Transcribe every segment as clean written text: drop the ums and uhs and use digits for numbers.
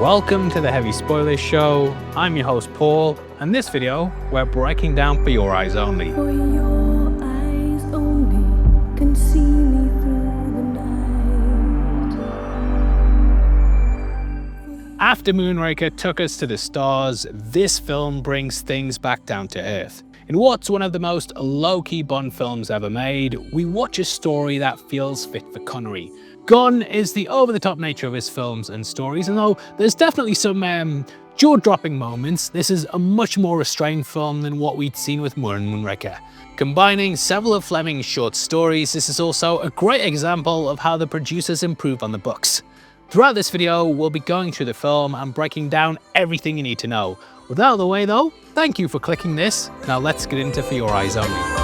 Welcome to the Heavy Spoilers Show. I'm your host Paul, and this video we're breaking down For Your Eyes Only. For your eyes only can see me through the night. After Moonraker took us to the stars, this film brings things back down to earth. In what's one of the most low-key Bond films ever made, we watch a story that feels fit for Connery. Gone is the over-the-top nature of his films and stories, and though there's definitely some jaw-dropping moments, this is a much more restrained film than what we'd seen with Moonraker. Combining several of Fleming's short stories, this is also a great example of how the producers improve on the books. Throughout this video, we'll be going through the film and breaking down everything you need to know. With that out of the way though, thank you for clicking this. Now let's get into For Your Eyes Only.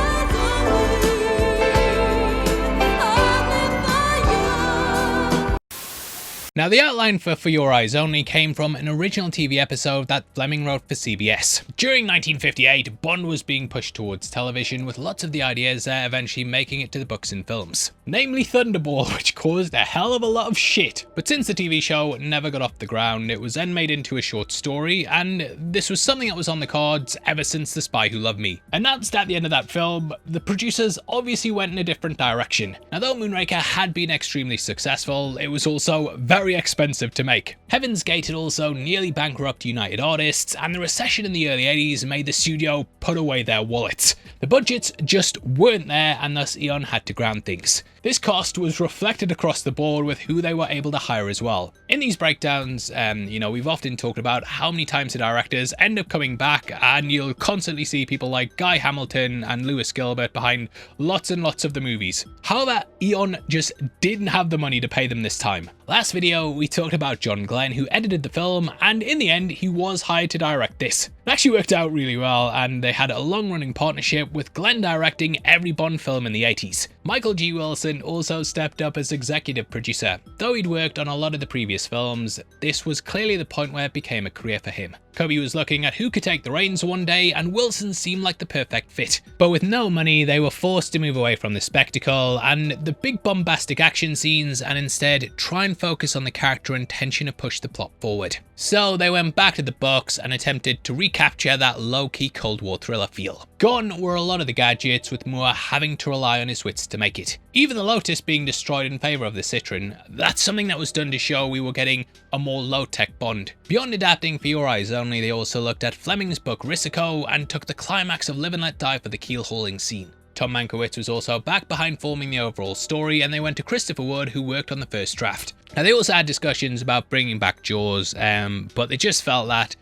Now, the outline for Your Eyes Only came from an original TV episode that Fleming wrote for CBS. During 1958, Bond was being pushed towards television, with lots of the ideas there eventually making it to the books and films. Namely Thunderball, which caused a hell of a lot of shit. But since the TV show never got off the ground, it was then made into a short story, and this was something that was on the cards ever since The Spy Who Loved Me. Announced at the end of that film, the producers obviously went in a different direction. Now, though Moonraker had been extremely successful, it was also very expensive to make. Heaven's Gate had also nearly bankrupt United Artists, and the recession in the early 80s made the studio put away their wallets. The budgets just weren't there, and thus Eon had to ground things. This cost was reflected across the board with who they were able to hire as well. In these breakdowns, we've often talked about how many times the directors end up coming back, and you'll constantly see people like Guy Hamilton and Lewis Gilbert behind lots and lots of the movies. However, Eon just didn't have the money to pay them this time. Last video, we talked about John Glenn, who edited the film, and in the end, he was hired to direct this. It actually worked out really well, and they had a long-running partnership with Glenn directing every Bond film in the 80s. Michael G. Wilson also stepped up as executive producer. Though he'd worked on a lot of the previous films, this was clearly the point where it became a career for him. Kobe was looking at who could take the reins one day, and Wilson seemed like the perfect fit. But with no money, they were forced to move away from the spectacle and the big bombastic action scenes, and instead try and focus on the character and tension to push the plot forward. So they went back to the books and attempted to recapture that low-key Cold War thriller feel. Gone were a lot of the gadgets, with Moore having to rely on his wits to make it. Even the Lotus being destroyed in favour of the Citroen, that's something that was done to show we were getting a more low-tech Bond. Beyond adapting For Your Eyes Only, they also looked at Fleming's book Risiko and took the climax of Live and Let Die for the keel-hauling scene. Tom Mankiewicz was also back behind forming the overall story, and they went to Christopher Wood, who worked on the first draft. Now, they also had discussions about bringing back Jaws, but they just felt that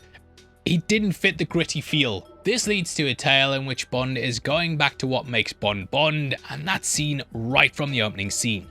he didn't fit the gritty feel. This leads to a tale in which Bond is going back to what makes Bond Bond, and that's seen right from the opening scene.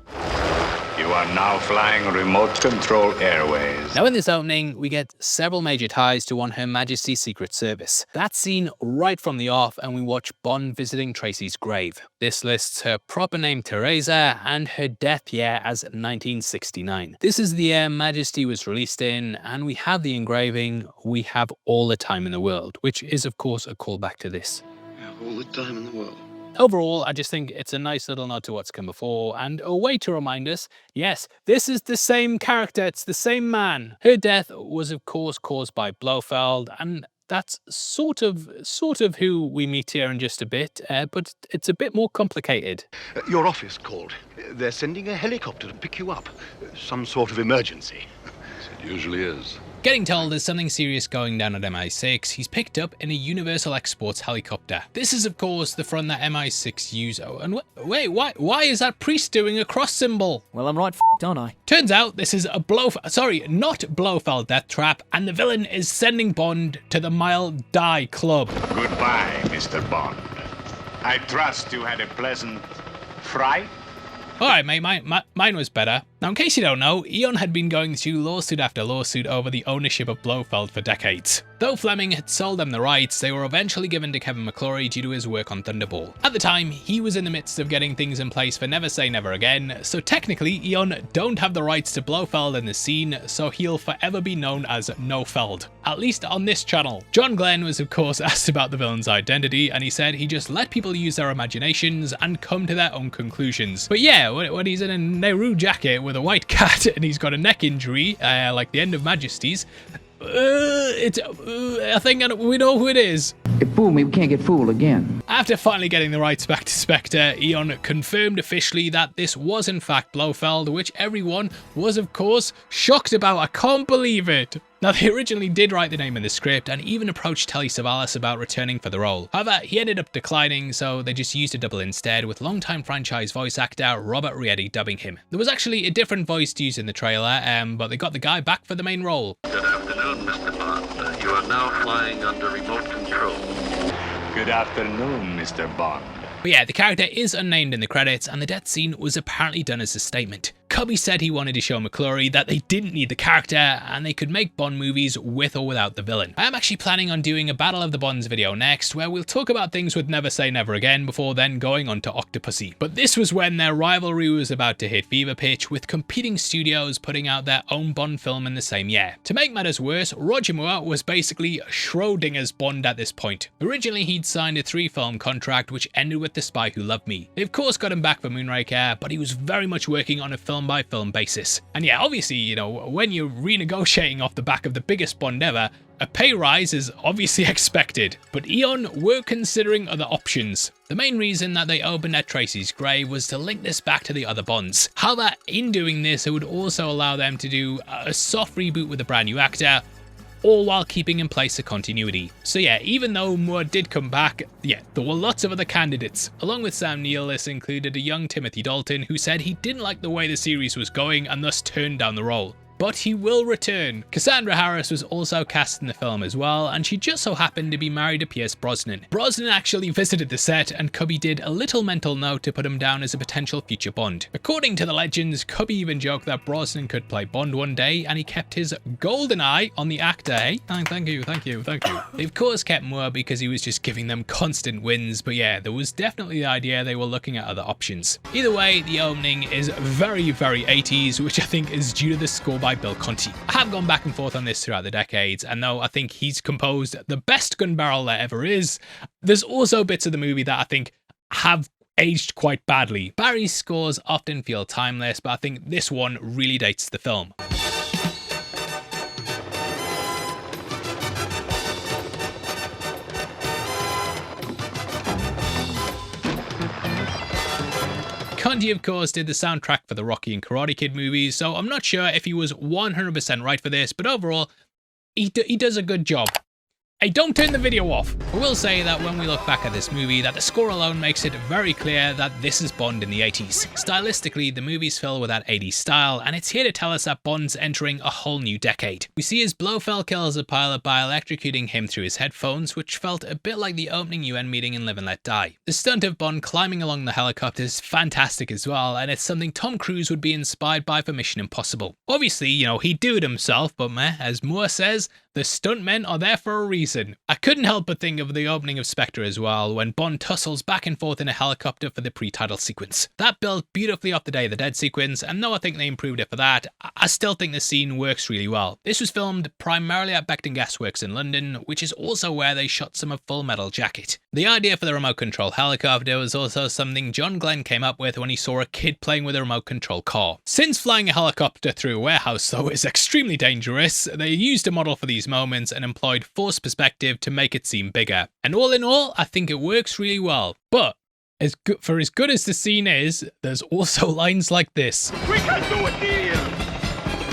You are now flying remote control airways. Now, in this opening, we get several major ties to Her Majesty's Secret Service. That's seen right from the off, and we watch Bond visiting Tracy's grave. This lists her proper name Teresa and her death year as 1969. This is the year Majesty was released in, and we have the engraving, "We have all the time in the world," which is of course a callback to this. We have all the time in the world. Overall, I just think it's a nice little nod to what's come before, and a way to remind us, yes, this is the same character, it's the same man. Her death was of course caused by Blofeld, and that's sort of who we meet here in just a bit, but it's a bit more complicated. Your office called. They're sending a helicopter to pick you up. Some sort of emergency. It usually is. Getting told there's something serious going down at MI6, he's picked up in a Universal Exports helicopter. This is of course the front that MI6 use. And wait, why is that priest doing a cross symbol? Well, I'm right aren't I? Turns out this is a not Blofeld death trap, and the villain is sending Bond to the Mile Die Club. Goodbye, Mr. Bond. I trust you had a pleasant fright. Alright mate, mine was better. Now, in case you don't know, Eon had been going through lawsuit after lawsuit over the ownership of Blofeld for decades. Though Fleming had sold them the rights, they were eventually given to Kevin McClory due to his work on Thunderball. At the time, he was in the midst of getting things in place for Never Say Never Again, so technically Eon don't have the rights to Blofeld in the scene, so he'll forever be known as No Feld, at least on this channel. John Glenn was of course asked about the villain's identity, and he said he just let people use their imaginations and come to their own conclusions. But yeah, when he's in a Nehru jacket with with a white cat and he's got a neck injury, like the end of Majesty's. I think we know who it is. It fooled me, we can't get fooled again. After finally getting the rights back to Spectre, Eon confirmed officially that this was in fact Blofeld, which everyone was of course shocked about. I can't believe it. Now, they originally did write the name in the script and even approached Telly Savalas about returning for the role. However, he ended up declining, so they just used a double instead, with longtime franchise voice actor Robert Rietti dubbing him. There was actually a different voice used in the trailer, but they got the guy back for the main role. Good afternoon, Mr. Bond. You are now flying under remote control. Good afternoon, Mr. Bond. But yeah, the character is unnamed in the credits, and the death scene was apparently done as a statement. Cubby said he wanted to show McClory that they didn't need the character and they could make Bond movies with or without the villain. I am actually planning on doing a Battle of the Bonds video next, where we'll talk about things with Never Say Never Again before then going on to Octopussy. But this was when their rivalry was about to hit fever pitch, with competing studios putting out their own Bond film in the same year. To make matters worse, Roger Moore was basically Schrodinger's Bond at this point. Originally, he'd signed a 3-film contract which ended with The Spy Who Loved Me. They of course got him back for Moonraker, but he was very much working on a film-by-film basis. And yeah, obviously, you know, when you're renegotiating off the back of the biggest Bond ever, a pay rise is obviously expected. But Eon were considering other options. The main reason that they opened at Tracy's grave was to link this back to the other Bonds. However, in doing this, it would also allow them to do a soft reboot with a brand new actor, all while keeping in place the continuity. So yeah, even though Moore did come back, yeah, there were lots of other candidates. Along with Sam Neill, this included a young Timothy Dalton who said he didn't like the way the series was going and thus turned down the role. But he will return. Cassandra Harris was also cast in the film as well, and she just so happened to be married to Pierce Brosnan. Brosnan actually visited the set, and Cubby did a little mental note to put him down as a potential future Bond. According to the legends, Cubby even joked that Brosnan could play Bond one day, and he kept his golden eye on the actor. Hey, thank you. They of course kept Moore because he was just giving them constant wins, but yeah, there was definitely the idea they were looking at other options. Either way, the opening is very, very 80s, which I think is due to the score by Bill Conti. I have gone back and forth on this throughout the decades, and though I think he's composed the best gun barrel there ever is, there's also bits of the movie that I think have aged quite badly. Barry's scores often feel timeless, but I think this one really dates the film. Conti, of course, did the soundtrack for the Rocky and Karate Kid movies, so I'm not sure if he was 100% right for this, but overall, he does a good job. Hey, don't turn the video off! I will say that when we look back at this movie, that the score alone makes it very clear that this is Bond in the 80s. Stylistically, the movie's filled with that 80s style, and it's here to tell us that Bond's entering a whole new decade. We see as Blofeld kills a pilot by electrocuting him through his headphones, which felt a bit like the opening UN meeting in Live and Let Die. The stunt of Bond climbing along the helicopter is fantastic as well, and it's something Tom Cruise would be inspired by for Mission Impossible. Obviously, you know, he'd do it himself, but meh, as Moore says, the stuntmen are there for a reason. I couldn't help but think of the opening of Spectre as well, when Bond tussles back and forth in a helicopter for the pre-title sequence. That built beautifully off the Day of the Dead sequence, and though I think they improved it for that, I still think the scene works really well. This was filmed primarily at Becton Gasworks in London, which is also where they shot some of Full Metal Jacket. The idea for the remote control helicopter was also something John Glenn came up with when he saw a kid playing with a remote control car. Since flying a helicopter through a warehouse though is extremely dangerous, they used a model for these moments and employed forced perspective to make it seem bigger. And all in all, I think it works really well. But as good as the scene is, there's also lines like this. We can do a deal!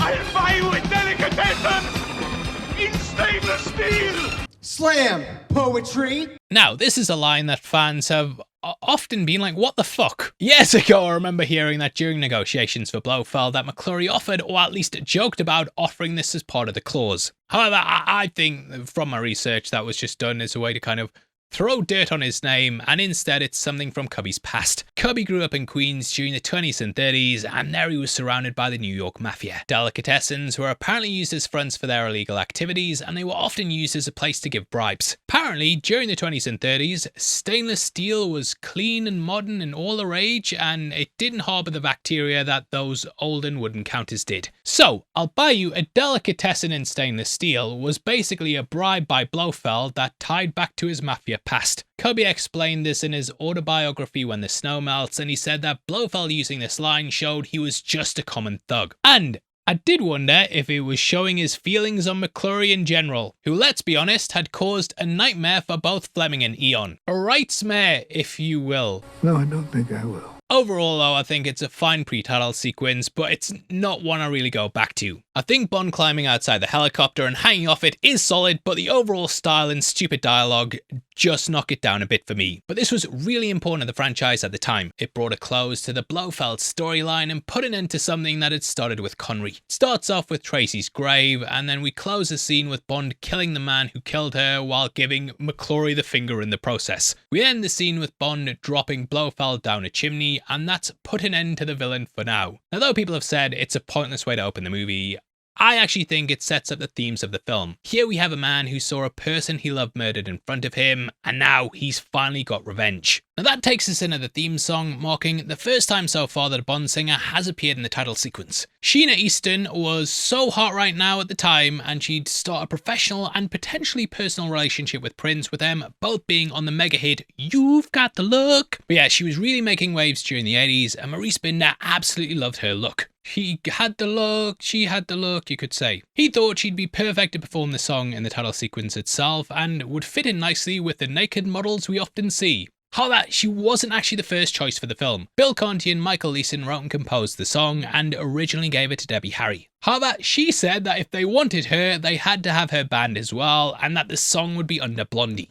I'll buy you a delicatessen in stainless steel! Slam poetry! Now, this is a line that fans have often been like, what the fuck? Years ago, I remember hearing that during negotiations for Blofeld that McClory offered, or at least joked about, offering this as part of the clause. However, I think from my research that was just done as a way to kind of throw dirt on his name, and instead it's something from Cubby's past. Cubby grew up in Queens during the 20s and 30s, and there he was surrounded by the New York Mafia. Delicatessens were apparently used as fronts for their illegal activities, and they were often used as a place to give bribes. Apparently, during the 20s and 30s, stainless steel was clean and modern and all the rage, and it didn't harbour the bacteria that those olden wooden counters did. So, I'll buy you a delicatessen in stainless steel was basically a bribe by Blofeld that tied back to his Mafia get past. Kirby explained this in his autobiography When the Snow Melts, and he said that Blofeld using this line showed he was just a common thug. And I did wonder if it was showing his feelings on McClory in general, who, let's be honest, had caused a nightmare for both Fleming and Eon. A rightsmare, if you will. No, I don't think I will. Overall though, I think it's a fine pre-title sequence, but it's not one I really go back to. I think Bond climbing outside the helicopter and hanging off it is solid, but the overall style and stupid dialogue just knock it down a bit for me. But this was really important to the franchise at the time. It brought a close to the Blofeld storyline and put an end to something that had started with Connery. It starts off with Tracy's grave, and then we close the scene with Bond killing the man who killed her while giving McClory the finger in the process. We end the scene with Bond dropping Blofeld down a chimney, and that's put an end to the villain for now. Now, though people have said it's a pointless way to open the movie, I actually think it sets up the themes of the film. Here we have a man who saw a person he loved murdered in front of him, and now he's finally got revenge. Now that takes us into the theme song, marking the first time so far that a Bond singer has appeared in the title sequence. Sheena Easton was so hot right now at the time, and she'd start a professional and potentially personal relationship with Prince, with them both being on the mega hit You've Got the Look. But yeah, she was really making waves during the 80s, and Maurice Binder absolutely loved her look. He had the look, she had the look, you could say. He thought she'd be perfect to perform the song in the title sequence itself and would fit in nicely with the naked models we often see. However, she wasn't actually the first choice for the film. Bill Conti and Michael Leeson wrote and composed the song and originally gave it to Debbie Harry. However, she said that if they wanted her, they had to have her band as well, and that the song would be under Blondie.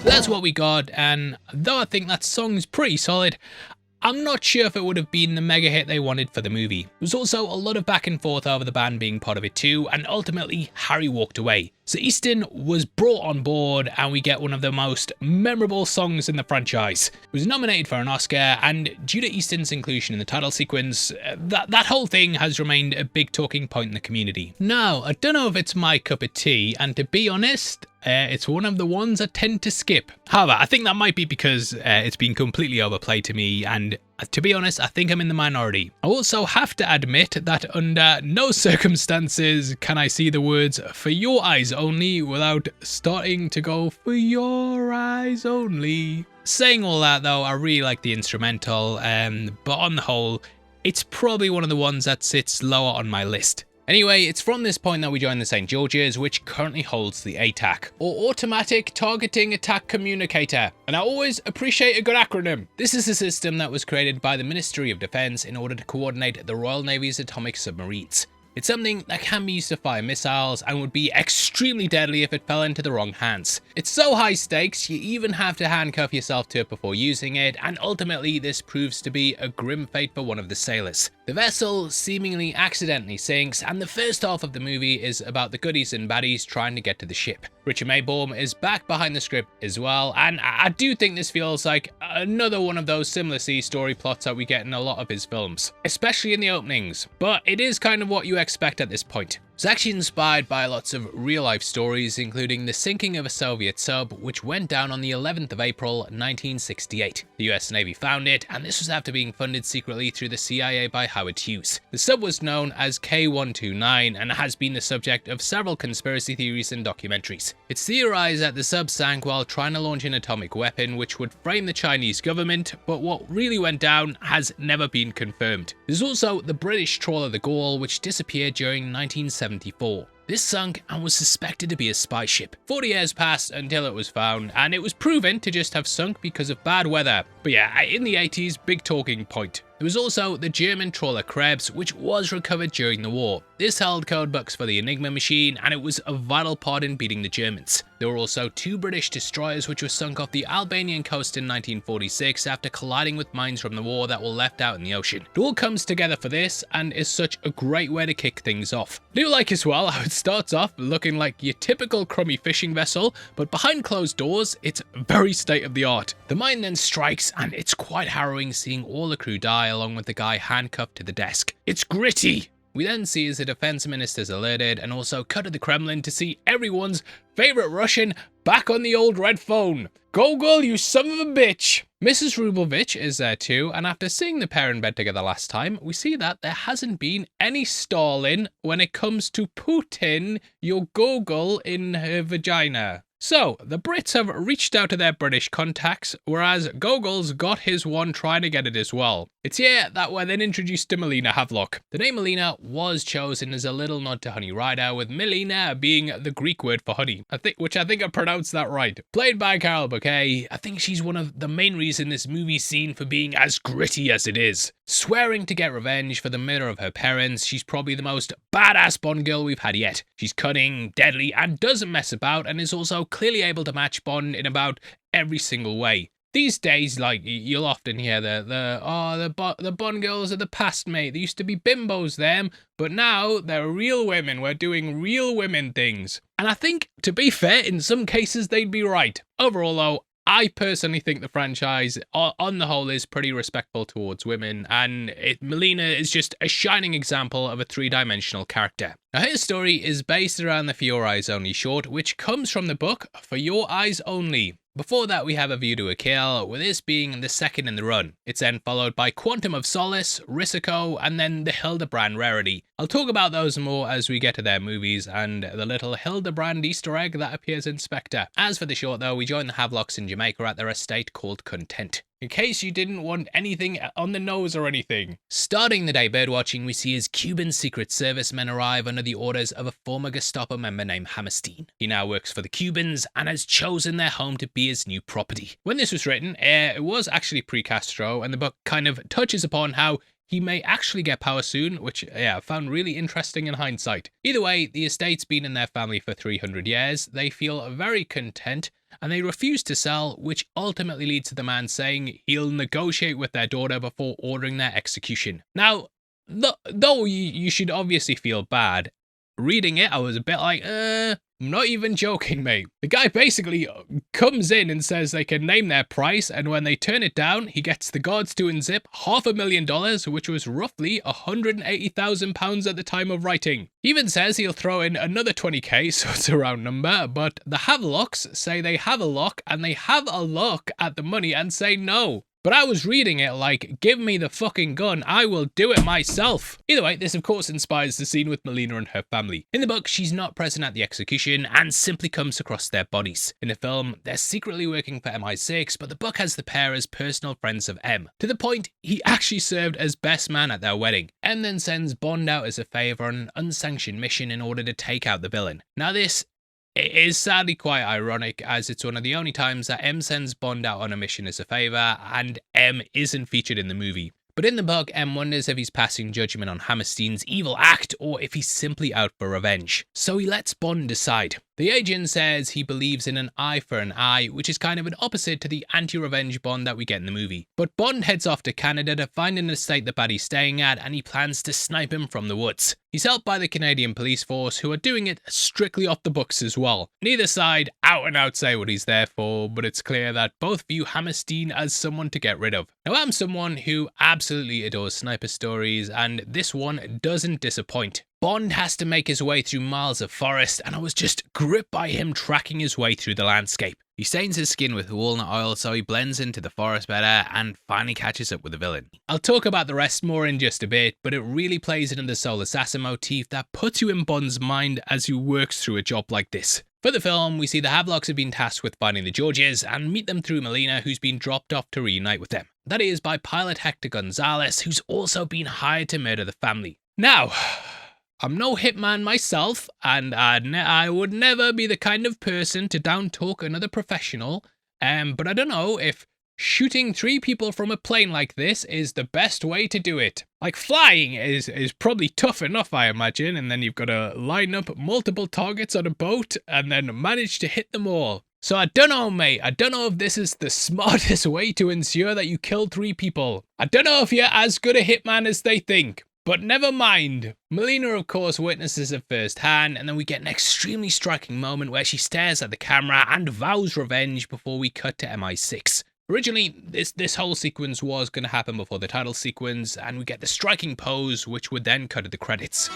That's what we got, and though I think that song's pretty solid, I'm not sure if it would have been the mega hit they wanted for the movie. There was also a lot of back and forth over the band being part of it too, and ultimately Harry walked away. So Easton was brought on board, and we get one of the most memorable songs in the franchise. It was nominated for an Oscar, and due to Easton's inclusion in the title sequence, that whole thing has remained a big talking point in the community. Now, I don't know if it's my cup of tea, and to be honest, it's one of the ones I tend to skip. However, I think that might be because it's been completely overplayed to me, and to be honest, I think I'm in the minority. I also have to admit that under no circumstances can I see the words "for your eyes only" without starting to go "for your eyes only." Saying all that though, I really like the instrumental, but on the whole, it's probably one of the ones that sits lower on my list. Anyway, it's from this point that we join the St. George's, which currently holds the ATAC, or Automatic Targeting Attack Communicator, and I always appreciate a good acronym. This is a system that was created by the Ministry of Defense in order to coordinate the Royal Navy's atomic submarines. It's something that can be used to fire missiles and would be extremely deadly if it fell into the wrong hands. It's so high stakes, you even have to handcuff yourself to it before using it, and ultimately this proves to be a grim fate for one of the sailors. The vessel seemingly accidentally sinks, and the first half of the movie is about the goodies and baddies trying to get to the ship. Richard Maybaum is back behind the script as well, and I do think this feels like another one of those similar C story plots that we get in a lot of his films, especially in the openings, but it is kind of what you expect at this point. It's actually inspired by lots of real-life stories, including the sinking of a Soviet sub, which went down on the 11th of April, 1968. The US Navy found it, and this was after being funded secretly through the CIA by Howard Hughes. The sub was known as K-129 and has been the subject of several conspiracy theories and documentaries. It's theorized that the sub sank while trying to launch an atomic weapon which would frame the Chinese government, but what really went down has never been confirmed. There's also the British trawler the Gaul, which disappeared during 1974. This sunk and was suspected to be a spy ship. 40 years passed until it was found, and it was proven to just have sunk because of bad weather. But yeah, in the 80s, big talking point. There was also the German trawler Krebs, which was recovered during the war. This held code books for the Enigma machine, and it was a vital part in beating the Germans. There were also 2 British destroyers which were sunk off the Albanian coast in 1946 after colliding with mines from the war that were left out in the ocean. It all comes together for this, and is such a great way to kick things off. I do like as well how it starts off looking like your typical crummy fishing vessel, but behind closed doors, it's very state of the art. The mine then strikes, and it's quite harrowing seeing all the crew die along with the guy handcuffed to the desk. It's gritty. We then see as the defense minister's alerted and also cut to the Kremlin to see everyone's favorite Russian back on the old red phone. Gogol, you son of a bitch! Mrs. Rubelvich is there too, and after seeing the pair in bed together last time, we see that there hasn't been any stalling when it comes to Putin, your Gogol in her vagina. So, the Brits have reached out to their British contacts, whereas Gogol's got his one trying to get it as well. It's here that we're then introduced to Melina Havelock. The name Melina was chosen as a little nod to Honey Rider, with Melina being the Greek word for honey, which I think I pronounced that right. Played by Carol Bouquet, I think she's one of the main reasons this movie's seen for being as gritty as it is. Swearing to get revenge for the murder of her parents, she's probably the most badass Bond girl we've had yet. She's cunning, deadly, and doesn't mess about, and is also clearly able to match Bond in about every single way. These days, like, you'll often hear the Bond girls of the past, mate. They used to be bimbos, them, but now they're real women. We're doing real women things. And I think, to be fair, in some cases they'd be right. Overall, though, I personally think the franchise, on the whole, is pretty respectful towards women, and Melina is just a shining example of a three-dimensional character. Now, her story is based around the For Your Eyes Only short, which comes from the book For Your Eyes Only. Before that, we have A View to a Kill, with this being the second in the run. It's then followed by Quantum of Solace, Risiko, and then the Hildebrand Rarity. I'll talk about those more as we get to their movies and the little Hildebrand Easter egg that appears in Spectre. As for the short though, we join the Havelocks in Jamaica at their estate called Content. In case you didn't want anything on the nose or anything. Starting the day birdwatching, we see as Cuban Secret Service men arrive under the orders of a former Gestapo member named Hammerstein. He now works for the Cubans and has chosen their home to be his new property. When this was written, it was actually pre-Castro, and the book kind of touches upon how he may actually get power soon, which, I found really interesting in hindsight. Either way, the estate's been in their family for 300 years. They feel very content, and they refuse to sell, which ultimately leads to the man saying he'll negotiate with their daughter before ordering their execution. Now, though you should obviously feel bad, reading it, I was a bit like, I'm not even joking, mate. The guy basically comes in and says they can name their price, and when they turn it down, he gets the guards to unzip $500,000, which was roughly £180,000 at the time of writing. He even says he'll throw in another 20k, so it's a round number, but the Havelocks say they have a lock, and they have a look at the money and say no. But I was reading it like, give me the fucking gun, I will do it myself. Either way, this of course inspires the scene with Melina and her family. In the book, she's not present at the execution and simply comes across their bodies. In the film, they're secretly working for MI6, but the book has the pair as personal friends of M, to the point he actually served as best man at their wedding. M then sends Bond out as a favour on an unsanctioned mission in order to take out the villain. Now this is sadly quite ironic, as it's one of the only times that M sends Bond out on a mission as a favour, and M isn't featured in the movie. But in the book, M wonders if he's passing judgment on Hammerstein's evil act, or if he's simply out for revenge. So he lets Bond decide. The agent says he believes in an eye for an eye, which is kind of an opposite to the anti-revenge Bond that we get in the movie. But Bond heads off to Canada to find an estate the baddie's staying at, and he plans to snipe him from the woods. He's helped by the Canadian police force, who are doing it strictly off the books as well. Neither side out and out say what he's there for, but it's clear that both view Hammerstein as someone to get rid of. Now, I'm someone who absolutely adores sniper stories, and this one doesn't disappoint. Bond has to make his way through miles of forest, and I was just gripped by him tracking his way through the landscape. He stains his skin with walnut oil so he blends into the forest better and finally catches up with the villain. I'll talk about the rest more in just a bit, but it really plays into the soul assassin motif that puts you in Bond's mind as he works through a job like this. For the film, we see the Havelocks have been tasked with finding the Georges and meet them through Melina, who's been dropped off to reunite with them. That is by pilot Hector Gonzalez, who's also been hired to murder the family. Now, I'm no hitman myself, and I would never be the kind of person to down-talk another professional, but I don't know if shooting 3 people from a plane like this is the best way to do it. Like, flying is probably tough enough, I imagine, and then you've got to line up multiple targets on a boat and then manage to hit them all. So I don't know, mate. I don't know if this is the smartest way to ensure that you kill 3 people. I don't know if you're as good a hitman as they think. But never mind. Melina, of course, witnesses it firsthand, and then we get an extremely striking moment where she stares at the camera and vows revenge before we cut to MI6. Originally, this whole sequence was going to happen before the title sequence, and we get the striking pose, which would then cut to the credits.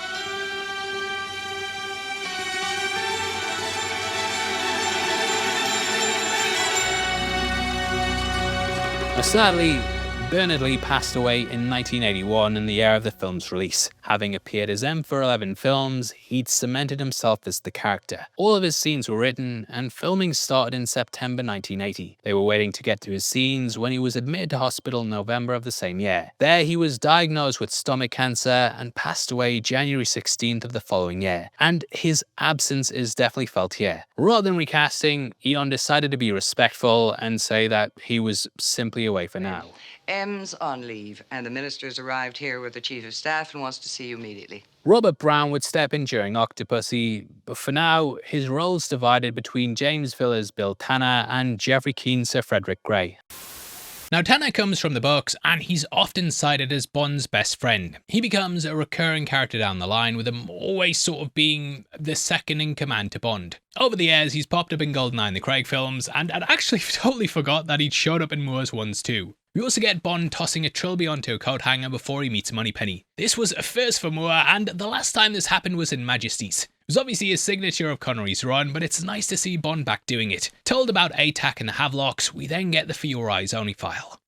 Sadly, Bernard Lee passed away in 1981 in the year of the film's release. Having appeared as M for 11 films, he'd cemented himself as the character. All of his scenes were written, and filming started in September 1980. They were waiting to get to his scenes when he was admitted to hospital in November of the same year. There, he was diagnosed with stomach cancer and passed away January 16th of the following year. And his absence is definitely felt here. Rather than recasting, Eon decided to be respectful and say that he was simply away for now. M's on leave, and the minister's arrived here with the chief of staff and wants to see you immediately. Robert Brown would step in during Octopussy, but for now, his role's divided between James Viller's Bill Tanner and Jeffrey Keen's Sir Frederick Grey. Now, Tanner comes from the books, and he's often cited as Bond's best friend. He becomes a recurring character down the line, with him always sort of being the second in command to Bond. Over the years, he's popped up in GoldenEye and the Craig films, and I'd actually totally forgot that he'd showed up in Moore's ones too. We also get Bond tossing a trilby onto a coat hanger before he meets Moneypenny. This was a first for Moore, and the last time this happened was in Majesty's. It was obviously a signature of Connery's run, but it's nice to see Bond back doing it. Told about ATAC and the Havelocks, we then get the For Your Eyes Only file.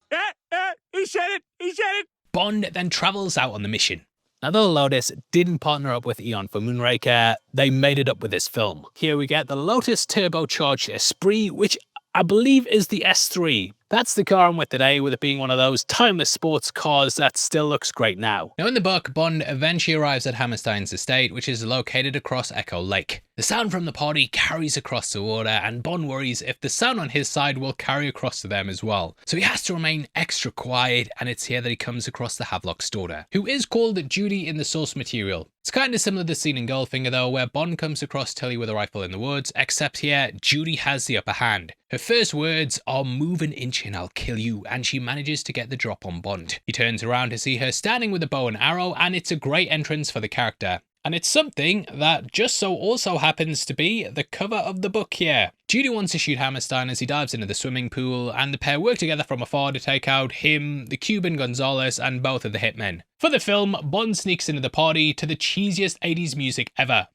He said it! He said it! Bond then travels out on the mission. Now, though Lotus didn't partner up with Eon for Moonraker, they made it up with this film. Here we get the Lotus turbocharged Esprit, which I believe is the S3. That's the car I'm with today, with it being one of those timeless sports cars that still looks great now. Now in the book, Bond eventually arrives at Hammerstein's estate, which is located across Echo Lake. The sound from the party carries across the water, and Bond worries if the sound on his side will carry across to them as well. So he has to remain extra quiet, and it's here that he comes across the Havelock's daughter, who is called Judy in the source material. It's kind of similar to the scene in Goldfinger though, where Bond comes across Tilly with a rifle in the woods, except here, Judy has the upper hand. Her first words are "move an inch and I'll kill you," and she manages to get the drop on Bond. He turns around to see her standing with a bow and arrow, and it's a great entrance for the character. And it's something that just so also happens to be the cover of the book here. Judy wants to shoot Hammerstein as he dives into the swimming pool, and the pair work together from afar to take out him, the Cuban Gonzalez, and both of the hitmen. For the film, Bond sneaks into the party to the cheesiest 80s music ever.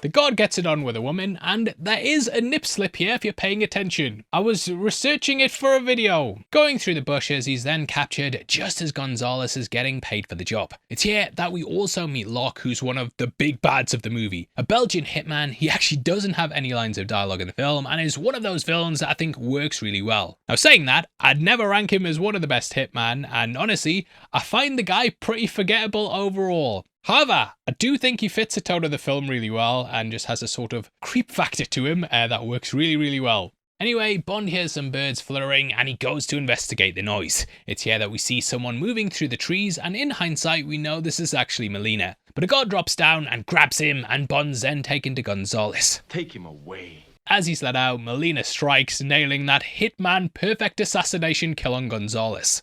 The god gets it on with a woman, and there is a nip slip here if you're paying attention. I was researching it for a video. Going through the bushes, he's then captured just as Gonzalez is getting paid for the job. It's here that we also meet Locke, who's one of the big bads of the movie. A Belgian hitman, he actually doesn't have any lines of dialogue in the film, and is one of those villains that I think works really well. Now saying that, I'd never rank him as one of the best hitman, and honestly, I find the guy pretty forgettable overall. However, I do think he fits the tone of the film really well and just has a sort of creep factor to him that works really well. Anyway, Bond hears some birds fluttering and he goes to investigate the noise. It's here that we see someone moving through the trees, and in hindsight we know this is actually Melina. But a guard drops down and grabs him, and Bond's then taken to Gonzalez. Take him away. As he's let out, Melina strikes, nailing that hitman perfect assassination kill on Gonzalez.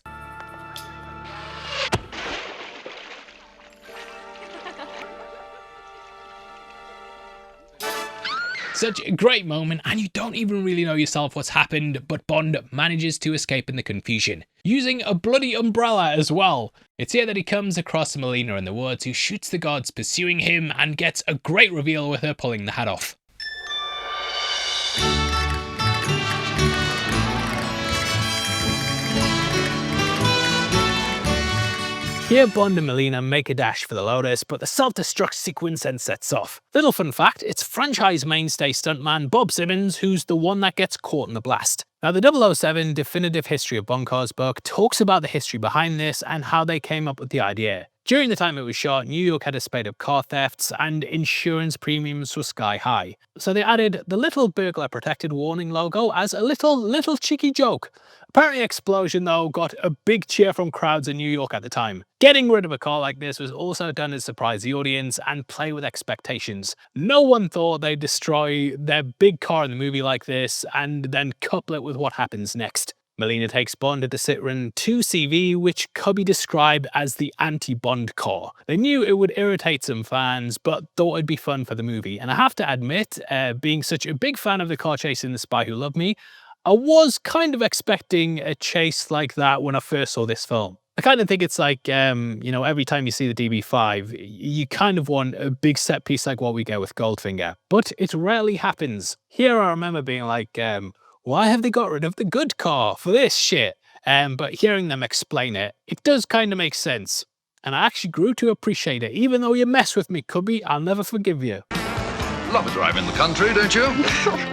Such a great moment, and you don't even really know yourself what's happened, but Bond manages to escape in the confusion, using a bloody umbrella as well. It's here that he comes across Melina in the woods, who shoots the guards pursuing him and gets a great reveal with her pulling the hat off. Here, Bond and Melina make a dash for the Lotus, but the self-destruct sequence then sets off. Little fun fact, it's franchise mainstay stuntman Bob Simmons who's the one that gets caught in the blast. Now, the 007 Definitive History of Bond Cars book talks about the history behind this and how they came up with the idea. During the time it was shot, New York had a spate of car thefts and insurance premiums were sky high. So they added the little burglar protected warning logo as a little cheeky joke. Apparently Explosion though got a big cheer from crowds in New York at the time. Getting rid of a car like this was also done to surprise the audience and play with expectations. No one thought they'd destroy their big car in the movie like this and then couple it with what happens next. Melina takes Bond to the Citroen 2CV, which could be described as the anti-Bond car. They knew it would irritate some fans, but thought it'd be fun for the movie. And I have to admit, being such a big fan of the car chase in The Spy Who Loved Me, I was kind of expecting a chase like that when I first saw this film. I kind of think it's like, you know, every time you see the DB5, you kind of want a big set piece like what we get with Goldfinger. But it rarely happens. Here I remember being like, why have they got rid of the good car for this shit? But hearing them explain it, it does kind of make sense. And I actually grew to appreciate it. Even though you mess with me, Cubby, I'll never forgive you. Love a drive in the country, don't you?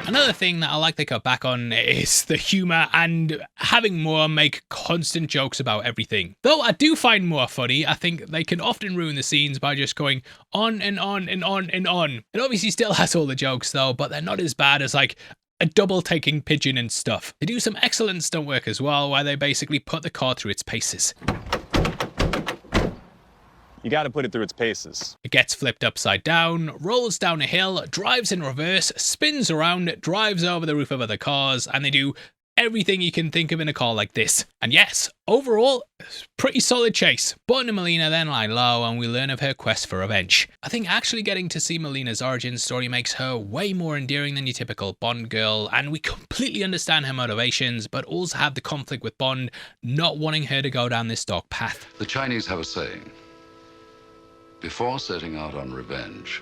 Another thing that I like to cut back on is the humour and having Moore make constant jokes about everything. Though I do find Moore funny, I think they can often ruin the scenes by just going on and on and on and on. It obviously still has all the jokes though, but they're not as bad as like a double taking pigeon and stuff. They do some excellent stunt work as well, where they basically put the car through its paces. You gotta put it through its paces. It gets flipped upside down, rolls down a hill, drives in reverse, spins around, drives over the roof of other cars, and they do everything you can think of in a car like this. And yes, overall, pretty solid chase. Bond and Melina then lie low and we learn of her quest for revenge. I think actually getting to see Melina's origin story makes her way more endearing than your typical Bond girl, and we completely understand her motivations, but also have the conflict with Bond not wanting her to go down this dark path. The Chinese have a saying. Before setting out on revenge,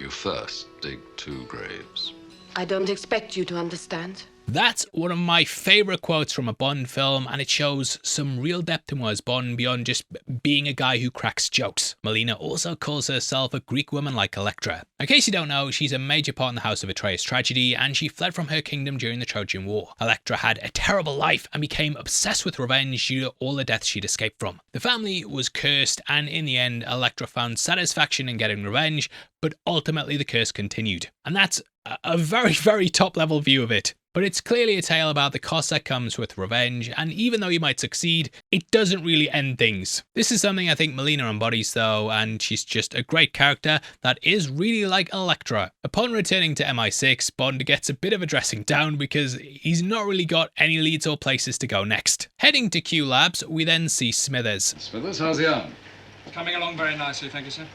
you first dig 2 graves. I don't expect you to understand. That's one of my favourite quotes from a Bond film, and it shows some real depth to Moore's Bond beyond just being a guy who cracks jokes. Melina also calls herself a Greek woman like Electra. In case you don't know, she's a major part in the House of Atreus tragedy, and she fled from her kingdom during the Trojan War. Electra had a terrible life and became obsessed with revenge due to all the deaths she'd escaped from. The family was cursed, and in the end, Electra found satisfaction in getting revenge, but ultimately the curse continued. And that's a very, very top level view of it. But it's clearly a tale about the cost that comes with revenge, and even though you might succeed, it doesn't really end things. This is something I think Melina embodies though, and she's just a great character that is really like Electra. Upon returning to MI6, Bond gets a bit of a dressing down because he's not really got any leads or places to go next. Heading to Q Labs, we then see Smithers. Smithers, how's the arm? Coming along very nicely, thank you, sir.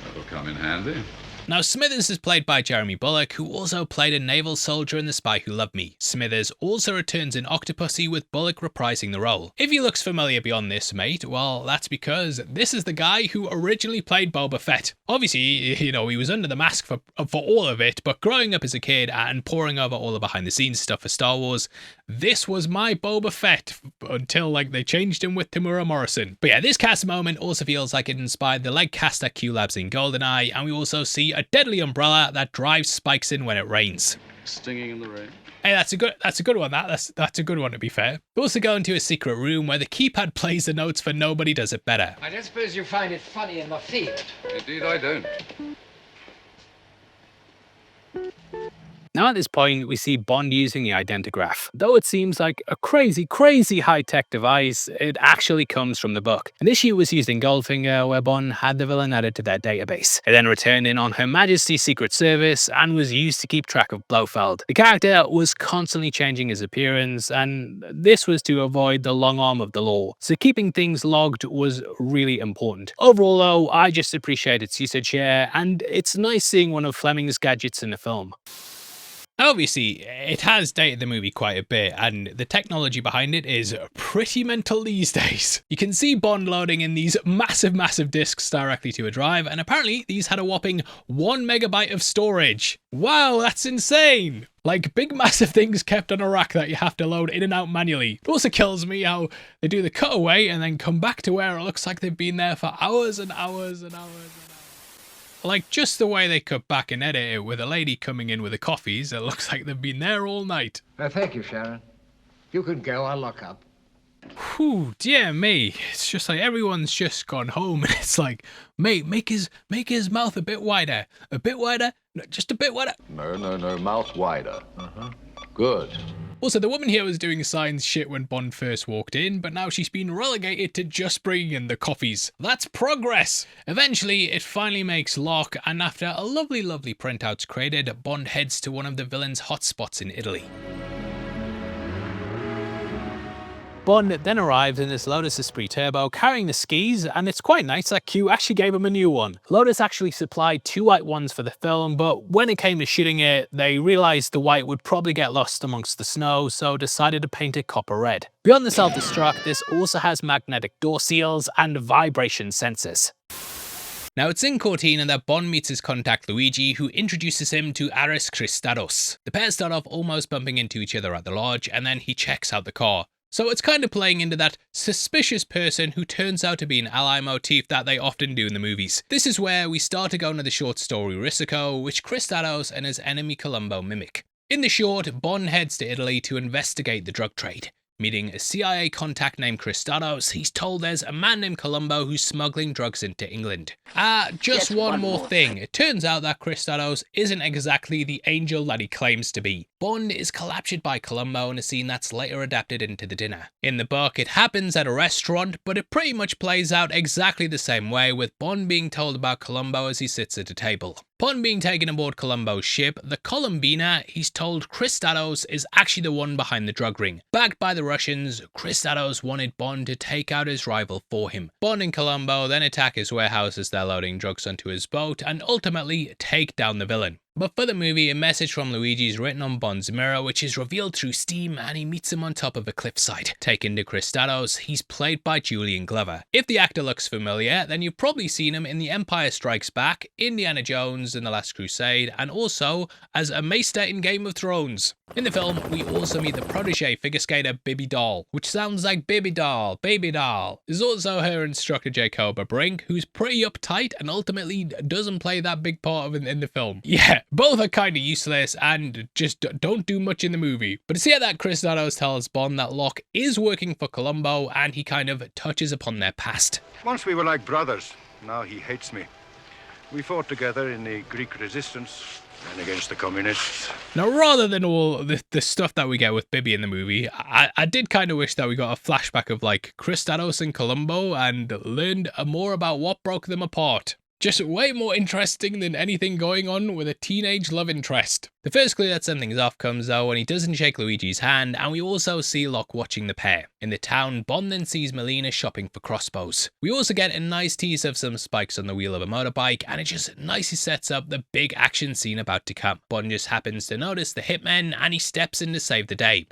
That'll come in handy. Now, Smithers is played by Jeremy Bulloch, who also played a naval soldier in The Spy Who Loved Me. Smithers also returns in Octopussy, with Bulloch reprising the role. If he looks familiar beyond this, mate, well, that's because this is the guy who originally played Boba Fett. Obviously, you know, he was under the mask for all of it, but growing up as a kid and poring over all the behind-the-scenes stuff for Star Wars, this was my Boba Fett until, like, they changed him with Tamura Morrison. But yeah, this cast moment also feels like it inspired the like cast at Q Labs in GoldenEye, and we also see a deadly umbrella that drives spikes in when it rains. Stinging in the rain. Hey, that's a good one. That's a good one, to be fair. We also go into a secret room where the keypad plays the notes for Nobody Does It Better. I don't suppose you find it funny in the field. Indeed, I don't. Now at this point, we see Bond using the identigraph. Though it seems like a crazy, crazy high-tech device, it actually comes from the book. And this issue was used in Goldfinger, where Bond had the villain added to their database. It then returned in on Her Majesty's Secret Service and was used to keep track of Blofeld. The character was constantly changing his appearance, and this was to avoid the long arm of the law. So keeping things logged was really important. Overall though, I just appreciate its usage here, and it's nice seeing one of Fleming's gadgets in a film. Obviously, it has dated the movie quite a bit, and the technology behind it is pretty mental these days. You can see Bond loading in these massive discs directly to a drive, and apparently these had a whopping 1 megabyte of storage. Wow, that's insane! Like, big massive things kept on a rack that you have to load in and out manually. It also kills me how they do the cutaway and then come back to where it looks like they've been there for hours and hours and hours and hours. Like, just the way they cut back and edit it with a lady coming in with the coffees, it looks like they've been there all night. Thank you, Sharon. You can go, I'll lock up. Whew, dear me. It's just like everyone's just gone home and it's like, mate, make his mouth a bit wider. A bit wider? No, just a bit wider. No, mouth wider. Good. Also, the woman here was doing science shit when Bond first walked in, but now she's been relegated to just bringing in the coffees. That's progress! Eventually, it finally makes lock, and after a lovely printouts created, Bond heads to one of the villain's hotspots in Italy. Bond then arrives in this Lotus Esprit Turbo carrying the skis, and it's quite nice that Q actually gave him a new one. Lotus actually supplied 2 white ones for the film, but when it came to shooting it, they realised the white would probably get lost amongst the snow, so decided to paint it copper red. Beyond the self-destruct, this also has magnetic door seals and vibration sensors. Now, it's in Cortina that Bond meets his contact Luigi, who introduces him to Aris Christados. The pair start off almost bumping into each other at the lodge, and then he checks out the car. So it's kind of playing into that suspicious person who turns out to be an ally motif that they often do in the movies. This is where we start to go into the short story Risico, which Christados and his enemy Columbo mimic. In the short, Bond heads to Italy to investigate the drug trade. Meeting a CIA contact named Christados, he's told there's a man named Columbo who's smuggling drugs into England. Just one more thing. It turns out that Christados isn't exactly the angel that he claims to be. Bond is captured by Columbo in a scene that's later adapted into the dinner. In the book, it happens at a restaurant, but it pretty much plays out exactly the same way, with Bond being told about Columbo as he sits at a table. Upon being taken aboard Columbo's ship, the Columbina, he's told Christados is actually the one behind the drug ring. Backed by the Russians, Christados wanted Bond to take out his rival for him. Bond and Columbo then attack his warehouse as they're loading drugs onto his boat and ultimately take down the villain. But for the movie, a message from Luigi is written on Bond's mirror, which is revealed through steam, and he meets him on top of a cliffside. Taken to Christados, he's played by Julian Glover. If the actor looks familiar, then you've probably seen him in The Empire Strikes Back, Indiana Jones and The Last Crusade, and also as a maester in Game of Thrones. In the film, we also meet the protege figure skater Bibi Doll, which sounds like Baby Doll. Is also her instructor Jacoba Brink, who's pretty uptight and ultimately doesn't play that big part of it in the film. Yeah, both are kind of useless and just don't do much in the movie. But it's here that Christados tells Bond that Locke is working for Columbo, and he kind of touches upon their past. Once we were like brothers, now he hates me. We fought together in the Greek resistance and against the communists. Now, rather than all the stuff that we get with Bibi in the movie, I did kind of wish that we got a flashback of like Christados and Columbo and learned more about what broke them apart. Just way more interesting than anything going on with a teenage love interest. The first clue that something's off comes though when he doesn't shake Luigi's hand, and we also see Locke watching the pair. In the town, Bond then sees Melina shopping for crossbows. We also get a nice tease of some spikes on the wheel of a motorbike, and it just nicely sets up the big action scene about to come. Bond just happens to notice the hitmen, and he steps in to save the day.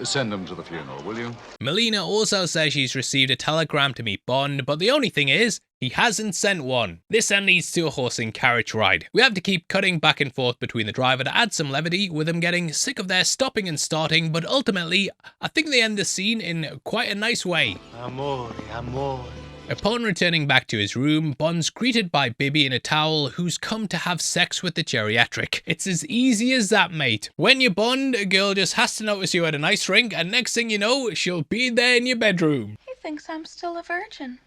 Send them to the funeral, will you? Melina also says she's received a telegram to meet Bond, but the only thing is, he hasn't sent one. This then leads to a horse and carriage ride. We have to keep cutting back and forth between the driver to add some levity, with them getting sick of their stopping and starting, but ultimately, I think they end the scene in quite a nice way. Amore, amore. Upon returning back to his room, Bond's greeted by Bibi in a towel, who's come to have sex with the geriatric. It's as easy as that, mate. When you Bond, a girl just has to notice you at a nice rink, and next thing you know, she'll be there in your bedroom. He thinks I'm still a virgin.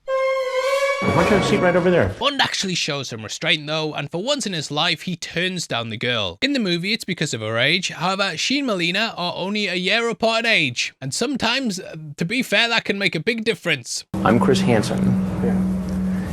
Why don't you have a seat right over there? Bond actually shows some restraint though, and for once in his life, he turns down the girl. In the movie, it's because of her age. However, she and Melina are only a year apart in age. And sometimes, to be fair, that can make a big difference. I'm Chris Hansen.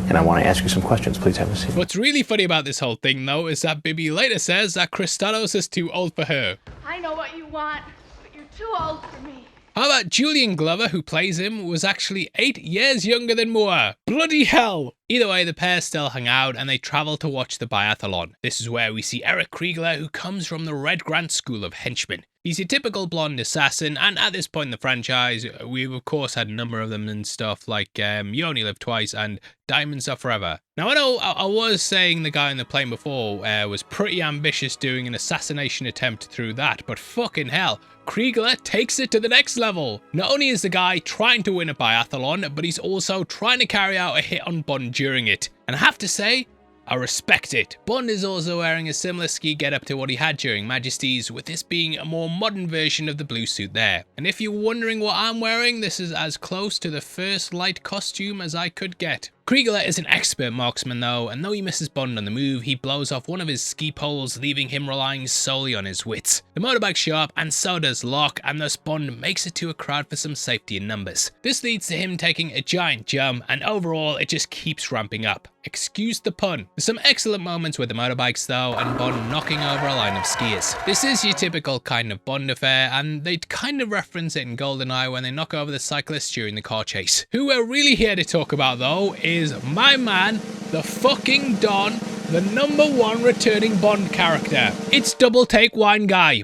And I want to ask you some questions. Please have a seat. What's really funny about this whole thing though, is that Bibi later says that Christados is too old for her. I know what you want, but you're too old for me. How about Julian Glover, who plays him, was actually 8 years younger than Moore? Bloody hell! Either way, the pair still hang out and they travel to watch the biathlon. This is where we see Eric Kriegler, who comes from the Red Grant School of Henchmen. He's your typical blonde assassin, and at this point in the franchise, we've of course had a number of them and stuff like You Only Live Twice and Diamonds Are Forever. Now I know I was saying the guy on the plane before was pretty ambitious doing an assassination attempt through that, but fucking hell, Kriegler takes it to the next level. Not only is the guy trying to win a biathlon, but he's also trying to carry out a hit on Bond during it. And I have to say, I respect it. Bond is also wearing a similar ski getup to what he had during Majesty's, with this being a more modern version of the blue suit there. And if you're wondering what I'm wearing, this is as close to the First Light costume as I could get. Kriegler is an expert marksman though, and though he misses Bond on the move, he blows off one of his ski poles, leaving him relying solely on his wits. The motorbike's sharp, and so does Locke, and thus Bond makes it to a crowd for some safety in numbers. This leads to him taking a giant jump, and overall it just keeps ramping up. Excuse the pun. There's some excellent moments with the motorbikes though, and Bond knocking over a line of skiers. This is your typical kind of Bond affair, and they kind of reference it in GoldenEye when they knock over the cyclists during the car chase. Who we're really here to talk about though is my man, the fucking Don, the #1 returning Bond character. It's Double Take Wine Guy.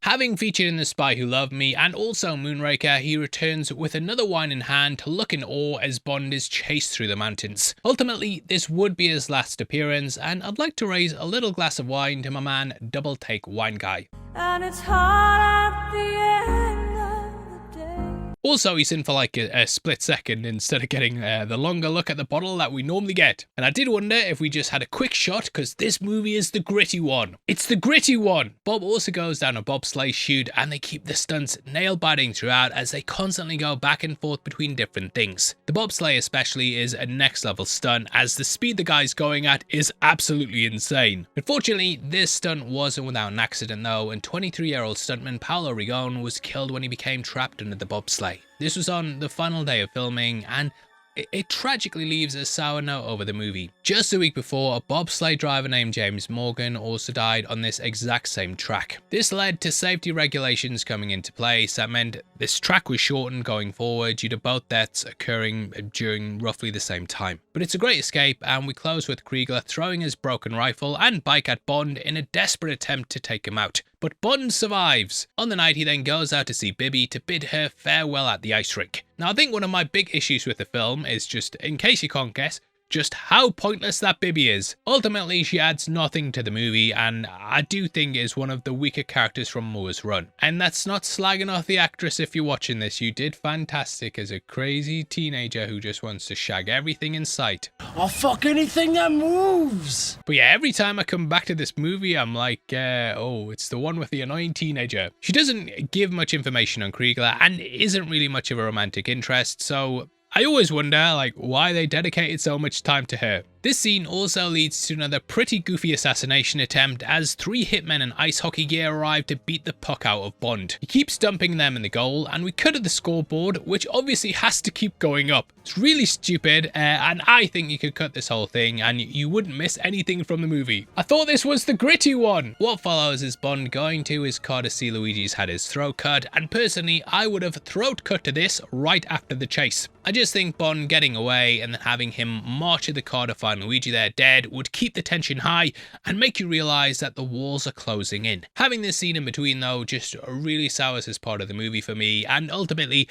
Having featured in The Spy Who Loved Me and also Moonraker, he returns with another wine in hand to look in awe as Bond is chased through the mountains. Ultimately, this would be his last appearance, and I'd like to raise a little glass of wine to my man, Double Take Wine Guy. And it's hard at the end of the day. Also, he's in for like a split second instead of getting the longer look at the bottle that we normally get. And I did wonder if we just had a quick shot, because this movie is the gritty one. It's the gritty one! Bob also goes down a bobsleigh chute, and they keep the stunts nail-biting throughout as they constantly go back and forth between different things. The bobsleigh especially is a next level stunt, as the speed the guy's going at is absolutely insane. Unfortunately, this stunt wasn't without an accident though, and 23-year-old stuntman Paolo Rigone was killed when he became trapped under the bobsleigh. This was on the final day of filming, and it tragically leaves a sour note over the movie. Just a week before, a bobsleigh driver named James Morgan also died on this exact same track. This led to safety regulations coming into place that meant this track was shortened going forward due to both deaths occurring during roughly the same time. But it's a great escape, and we close with Kriegler throwing his broken rifle and bike at Bond in a desperate attempt to take him out. But Bond survives. On the night, he then goes out to see Bibby to bid her farewell at the ice rink. Now, I think one of my big issues with the film is just, in case you can't guess, just how pointless that Bibby is. Ultimately, she adds nothing to the movie, and I do think is one of the weaker characters from Moore's run. And that's not slagging off the actress if you're watching this. You did fantastic as a crazy teenager who just wants to shag everything in sight. I'll fuck anything that moves! But yeah, every time I come back to this movie, I'm like, oh, it's the one with the annoying teenager. She doesn't give much information on Kriegler and isn't really much of a romantic interest, so I always wonder, like, why they dedicated so much time to her. This scene also leads to another pretty goofy assassination attempt as 3 hitmen in ice hockey gear arrive to beat the puck out of Bond. He keeps dumping them in the goal, and we cut at the scoreboard, which obviously has to keep going up. It's really stupid, and I think you could cut this whole thing and you wouldn't miss anything from the movie. I thought this was the gritty one! What follows is Bond going to his car to see Luigi's had his throat cut, and personally, I would have throat cut to this right after the chase. I just think Bond getting away and then having him march to the car to find Luigi there dead would keep the tension high and make you realise that the walls are closing in. Having this scene in between though just really sours this part of the movie for me, and ultimately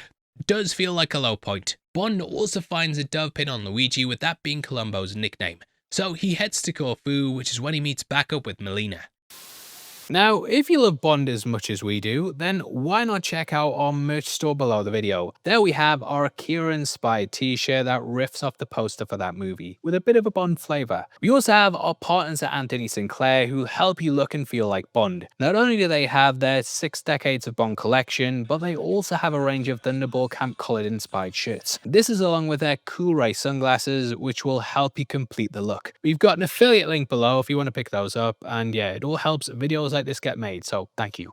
does feel like a low point. Bond also finds a dove pin on Luigi, with that being Columbo's nickname. So he heads to Corfu, which is when he meets back up with Melina. Now, if you love Bond as much as we do, then why not check out our merch store below the video. There we have our Kira-inspired t-shirt that riffs off the poster for that movie, with a bit of a Bond flavour. We also have our partners at Anthony Sinclair who help you look and feel like Bond. Not only do they have their 6 decades of Bond collection, but they also have a range of Thunderball Camp Coloured inspired shirts. This is along with their Cool Ray sunglasses, which will help you complete the look. We've got an affiliate link below if you want to pick those up, and yeah, it all helps videos like this get made, so thank you.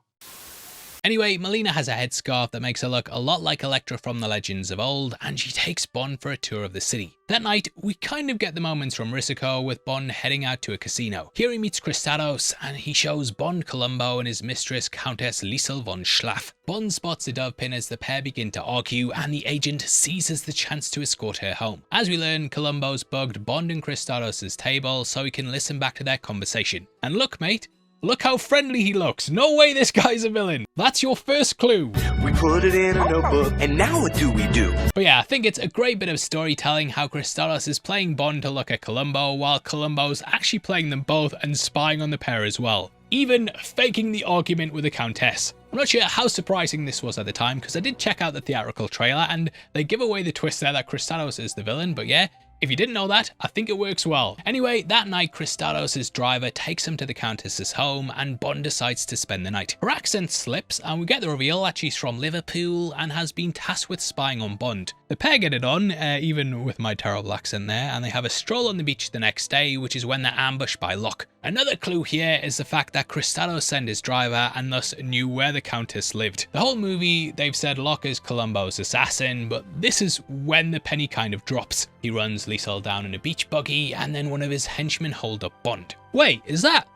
Anyway, Melina has a headscarf that makes her look a lot like Elektra from the legends of old, and she takes Bond for a tour of the city. That night, we kind of get the moments from Risiko, with Bond heading out to a casino. Here he meets Kristatos, and he shows Bond Columbo and his mistress Countess Liesel von Schlaff. Bond spots the dove pin as the pair begin to argue, and the agent seizes the chance to escort her home. As we learn, Columbo's bugged Bond and Kristatos' table so he can listen back to their conversation. And look, mate, look how friendly he looks. No way this guy's a villain. That's your first clue. We put it in a notebook, and now what do we do? But yeah, I think it's a great bit of storytelling how Kristatos is playing Bond to look at Columbo, while Columbo's actually playing them both and spying on the pair as well. Even faking the argument with the Countess. I'm not sure how surprising this was at the time, because I did check out the theatrical trailer and they give away the twist there that Kristatos is the villain, but yeah, If you didn't know that, I think it works well. Anyway, that night Kristatos' driver takes him to the Countess's home and Bond decides to spend the night. Her accent slips and we get the reveal that she's from Liverpool and has been tasked with spying on Bond. The pair get it on, even with my terrible accent there, and they have a stroll on the beach the next day, which is when they're ambushed by Locke. Another clue here is the fact that Kristatos sent his driver and thus knew where the Countess lived. The whole movie, they've said Locke is Columbo's assassin, but this is when the penny kind of drops. He runs Liesl down in a beach buggy and then one of his henchmen hold up Bond. Wait, is that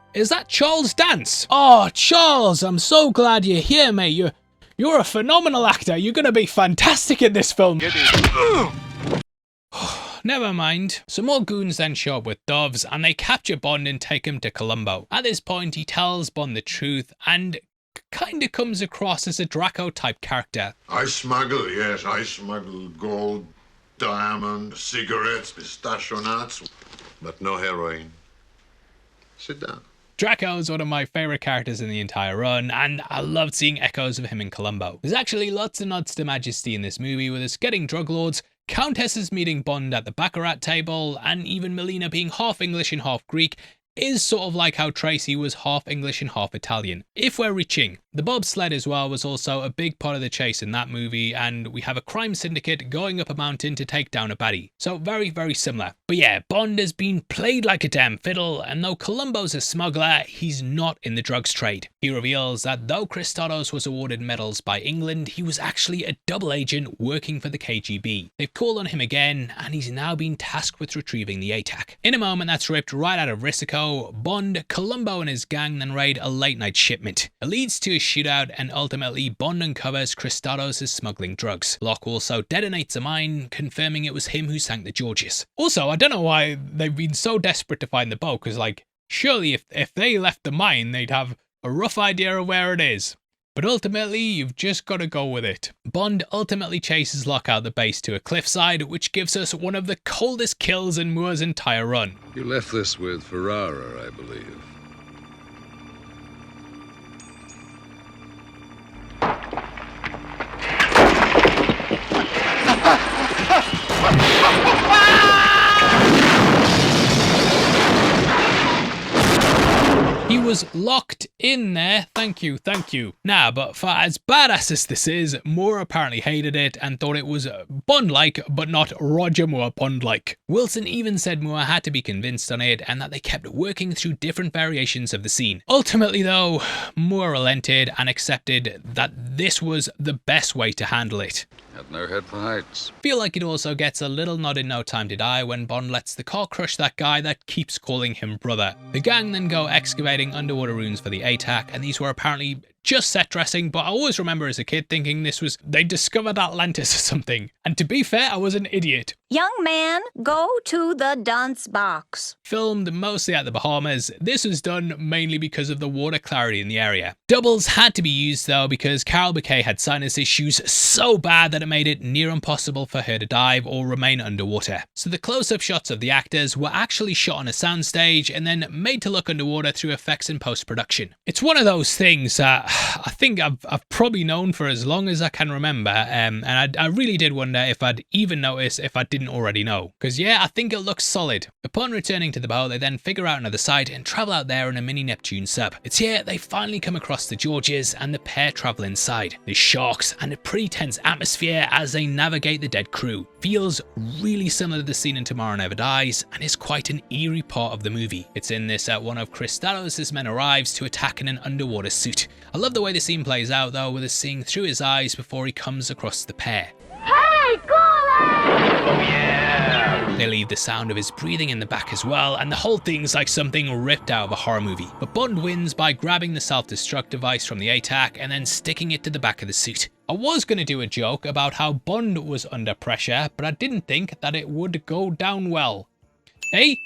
Charles Dance? Oh, Charles, I'm so glad you're here, mate. You're a phenomenal actor. You're gonna be fantastic in this film. Never mind. Some more goons then show up with doves and they capture Bond and take him to Columbo. At this point, he tells Bond the truth and kind of comes across as a Draco type character. I smuggle gold, diamond, cigarettes, pistachio nuts, but no heroin. Sit down. Draco is one of my favourite characters in the entire run, and I loved seeing echoes of him in Columbo. There's actually lots of nods to Majesty in this movie, with us getting drug lords, countesses meeting Bond at the baccarat table, and even Melina being half English and half Greek is sort of like how Tracy was half English and half Italian. If we're reaching. The bobsled as well was also a big part of the chase in that movie, and we have a crime syndicate going up a mountain to take down a baddie. So very, very similar. But yeah, Bond has been played like a damn fiddle, and though Columbo's a smuggler, he's not in the drugs trade. He reveals that though Kristatos was awarded medals by England, he was actually a double agent working for the KGB. They've called on him again, and he's now been tasked with retrieving the ATAC. In a moment that's ripped right out of Risico, Bond, Columbo and his gang then raid a late night shipment. It leads to a shootout and ultimately Bond uncovers Kristatos is smuggling drugs. Locke also detonates a mine, confirming it was him who sank the Georges. Also, I don't know why they've been so desperate to find the boat, because like, surely if they left the mine, they'd have a rough idea of where it is. But ultimately, you've just got to go with it. Bond ultimately chases Locke out the base to a cliffside, which gives us one of the coldest kills in Moore's entire run. You left this with Ferrara, I believe. He was locked in there, thank you. Nah, but for as badass as this is, Moore apparently hated it and thought it was Bond-like, but not Roger Moore Bond-like. Wilson even said Moore had to be convinced on it and that they kept working through different variations of the scene. Ultimately though, Moore relented and accepted that this was the best way to handle it. Had no head for heights. Feel like it also gets a little nod in No Time to Die when Bond lets the car crush that guy that keeps calling him brother. The gang then go excavating underwater ruins for the ATAC, and these were apparently just set dressing, but I always remember as a kid thinking they discovered Atlantis or something. And to be fair, I was an idiot. Young man, go to the dunce box. Filmed mostly at the Bahamas, this was done mainly because of the water clarity in the area. Doubles had to be used though because Carol Bouquet had sinus issues so bad that it made it near impossible for her to dive or remain underwater. So the close-up shots of the actors were actually shot on a soundstage and then made to look underwater through effects in post-production. It's one of those things that I think I've probably known for as long as I can remember, and I really did wonder if I'd even notice if I didn't already know. Because yeah, I think it looks solid. Upon returning to the boat, they then figure out another site and travel out there in a mini Neptune sub. It's here they finally come across the Georges and the pair travel inside. There's sharks and a pretty tense atmosphere as they navigate the dead crew. Feels really similar to the scene in Tomorrow Never Dies and is quite an eerie part of the movie. It's in this one of Kristatos' men arrives to attack in an underwater suit. I love the way the scene plays out though, with us seeing through his eyes before he comes across the pair. Hey, Gully! Oh yeah! They leave the sound of his breathing in the back as well, and the whole thing's like something ripped out of a horror movie. But Bond wins by grabbing the self-destruct device from the ATAC and then sticking it to the back of the suit. I was going to do a joke about how Bond was under pressure, but I didn't think that it would go down well. Hey?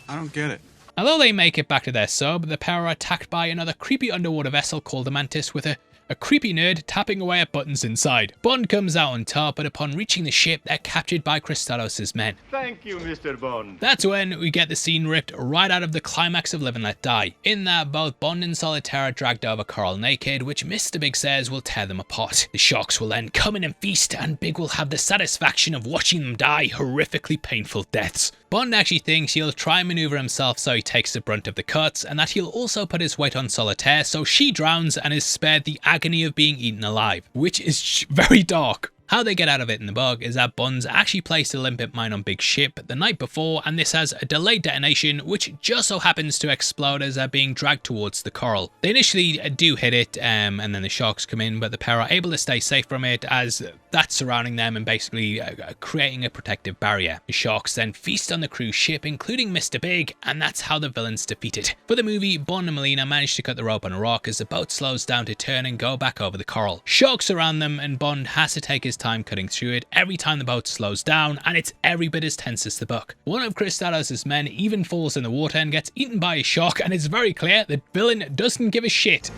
I don't get it. Although they make it back to their sub, the pair are attacked by another creepy underwater vessel called the Mantis with a a creepy nerd tapping away at buttons inside. Bond comes out on top, but upon reaching the ship, they're captured by Kristalos' men. Thank you, Mr. Bond. That's when we get the scene ripped right out of the climax of Live and Let Die. In that, both Bond and Solitaire are dragged over Coral naked, which Mr. Big says will tear them apart. The sharks will then come in and feast, and Big will have the satisfaction of watching them die horrifically painful deaths. Bond actually thinks he'll try and maneuver himself so he takes the brunt of the cuts, and that he'll also put his weight on Solitaire so she drowns and is spared the agony of being eaten alive, which is very dark. How they get out of it in the book is that Bond's actually placed a limpet mine on Big's ship the night before, and this has a delayed detonation which just so happens to explode as they're being dragged towards the coral. They initially do hit it and then the sharks come in, but the pair are able to stay safe from it as that's surrounding them and basically creating a protective barrier. The sharks then feast on the cruise ship, including Mr. Big, and that's how the villains defeated. For the movie, Bond and Melina manage to cut the rope on a rock as the boat slows down to turn and go back over the coral. Sharks surround them and Bond has to take his time cutting through it every time the boat slows down, and it's every bit as tense as the book. One of Kristalos' men even falls in the water and gets eaten by a shark, and it's very clear that villain doesn't give a shit.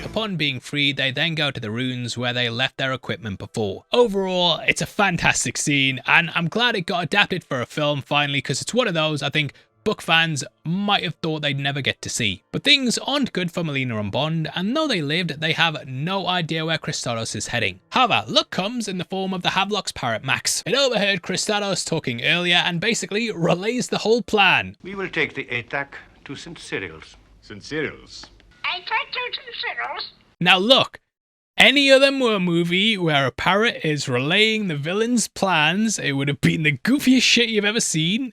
Upon being freed, they then go to the ruins where they left their equipment before. Overall, it's a fantastic scene, and I'm glad it got adapted for a film finally, because it's one of those I think book fans might have thought they'd never get to see. But things aren't good for Melina and Bond, and though they lived, they have no idea where Kristalos is heading. However, luck comes in the form of the Havelock's parrot Max. It overheard Kristalos talking earlier and basically relays the whole plan. We will take the ATAC to St. Cyril's. St. Cyril's? I tried to St. Cyril's. Now look, any other movie where a parrot is relaying the villain's plans, it would have been the goofiest shit you've ever seen,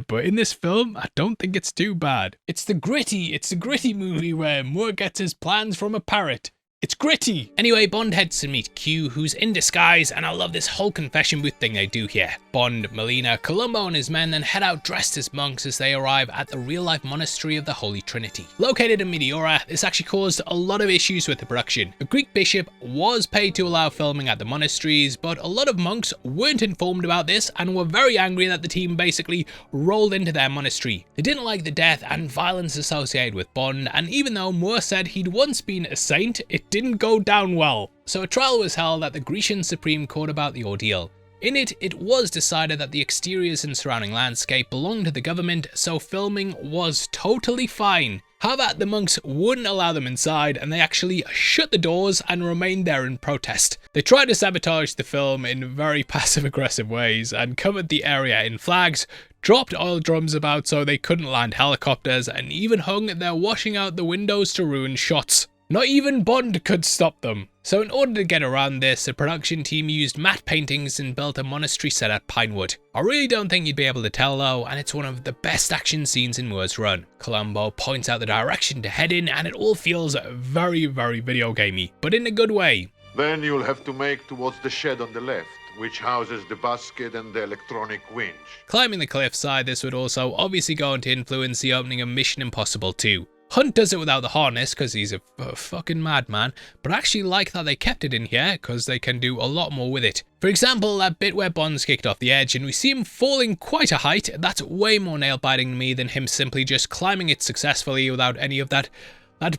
but in this film, I don't think it's too bad. It's the gritty movie where Moore gets his plans from a parrot. It's gritty. Anyway, Bond heads to meet Q, who's in disguise, and I love this whole confession booth thing they do here. Bond, Melina, Columbo and his men then head out dressed as monks as they arrive at the real-life monastery of the Holy Trinity. Located in Meteora, this actually caused a lot of issues with the production. A Greek bishop was paid to allow filming at the monasteries, but a lot of monks weren't informed about this and were very angry that the team basically rolled into their monastery. They didn't like the death and violence associated with Bond, and even though Moore said he'd once been a saint, it didn't go down well. So a trial was held at the Grecian Supreme Court about the ordeal. In it, it was decided that the exteriors and surrounding landscape belonged to the government, so filming was totally fine. However, the monks wouldn't allow them inside, and they actually shut the doors and remained there in protest. They tried to sabotage the film in very passive-aggressive ways and covered the area in flags, dropped oil drums about so they couldn't land helicopters, and even hung their washing out the windows to ruin shots. Not even Bond could stop them. So in order to get around this, the production team used matte paintings and built a monastery set at Pinewood. I really don't think you'd be able to tell though, and it's one of the best action scenes in Moore's run. Columbo points out the direction to head in, and it all feels very, very video gamey, but in a good way. Then you'll have to make towards the shed on the left, which houses the basket and the electronic winch. Climbing the cliffside, this would also obviously go on to influence the opening of Mission Impossible 2. Hunt does it without the harness because he's a fucking madman, but I actually like that they kept it in here because they can do a lot more with it. For example, that bit where Bond's kicked off the edge and we see him falling quite a height, that's way more nail-biting to me than him simply just climbing it successfully without any of that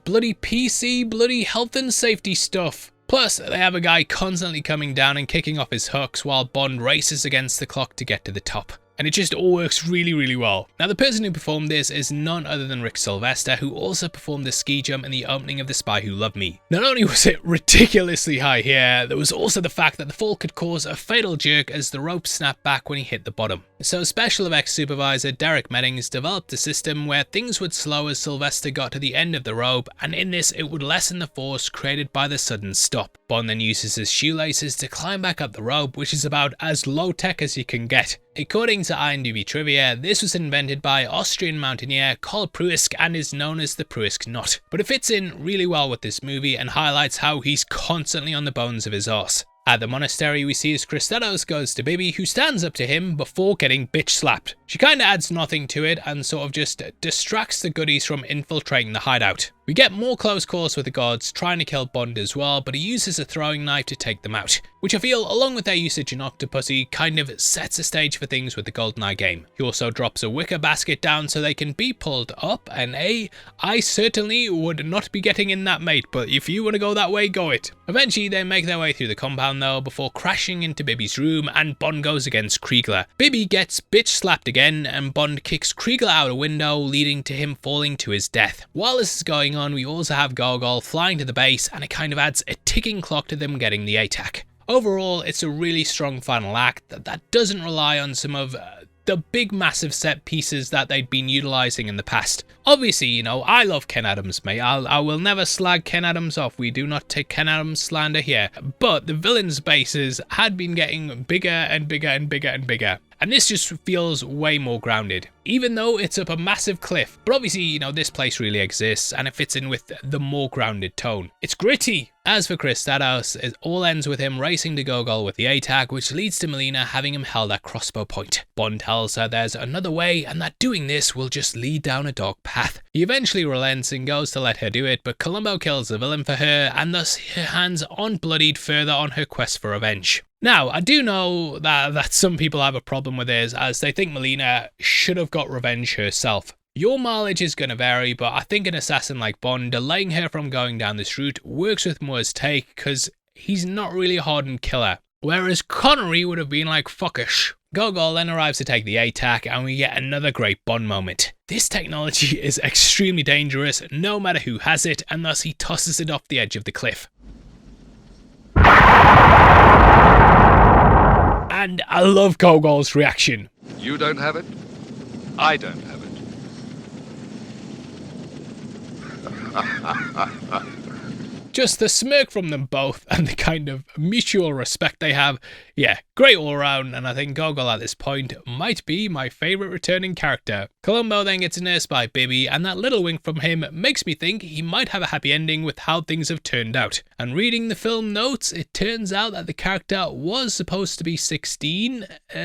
bloody PC, bloody health and safety stuff. Plus, they have a guy constantly coming down and kicking off his hooks while Bond races against the clock to get to the top. And it just all works really, really well. Now, the person who performed this is none other than Rick Sylvester, who also performed the ski jump in the opening of The Spy Who Loved Me. Not only was it ridiculously high here, there was also the fact that the fall could cause a fatal jerk as the rope snapped back when he hit the bottom. So special effects supervisor Derek Meddings developed a system where things would slow as Sylvester got to the end of the rope, and in this it would lessen the force created by the sudden stop. Bond then uses his shoelaces to climb back up the rope, which is about as low-tech as you can get. According to IMDb trivia, this was invented by Austrian mountaineer Karl Pruisk and is known as the Pruisk knot. But it fits in really well with this movie and highlights how he's constantly on the bones of his arse. At the monastery, we see as Kristalos goes to Bibi, who stands up to him before getting bitch slapped. She kinda adds nothing to it and sort of just distracts the goodies from infiltrating the hideout. We get more close calls with the gods trying to kill Bond as well, but he uses a throwing knife to take them out, which I feel, along with their usage in Octopussy, kind of sets the stage for things with the GoldenEye game. He also drops a wicker basket down so they can be pulled up, and I certainly would not be getting in that, mate, but if you want to go that way, go it. Eventually they make their way through the compound though, before crashing into Bibby's room, and Bond goes against Kriegler. Bibby gets bitch slapped again, and Bond kicks Kriegler out a window, leading to him falling to his death. While this is going on, we also have Gogol flying to the base, and it kind of adds a ticking clock to them getting the ATAC. Overall, it's a really strong final act that doesn't rely on some of the big massive set pieces that they'd been utilizing in the past. Obviously, you know, I love Ken Adams, mate. I will never slag Ken Adams off. We do not take Ken Adams slander here. But the villains' bases had been getting bigger and bigger and bigger and bigger. And this just feels way more grounded, even though it's up a massive cliff. But obviously, you know, this place really exists and it fits in with the more grounded tone. It's gritty. As for Chris Stados, it all ends with him racing to Gogol with the ATAC, which leads to Melina having him held at crossbow point. Bond tells her there's another way and that doing this will just lead down a dark path. He eventually relents and goes to let her do it, but Columbo kills the villain for her, and thus her hands aren't bloodied further on her quest for revenge. Now, I do know that some people have a problem with this, as they think Melina should have got revenge herself. Your mileage is going to vary, but I think an assassin like Bond delaying her from going down this route works with Moore's take, because he's not really a hardened killer. Whereas Connery would have been like, fuckish. Gogol then arrives to take the ATAC, and we get another great Bond moment. This technology is extremely dangerous, no matter who has it, and thus he tosses it off the edge of the cliff. And I love Gogol's reaction. You don't have it, I don't have it. Just the smirk from them both and the kind of mutual respect they have. Yeah, great all around, and I think Gogol at this point might be my favourite returning character. Columbo then gets nursed by Bibby, and that little wink from him makes me think he might have a happy ending with how things have turned out. And reading the film notes, it turns out that the character was supposed to be 16, We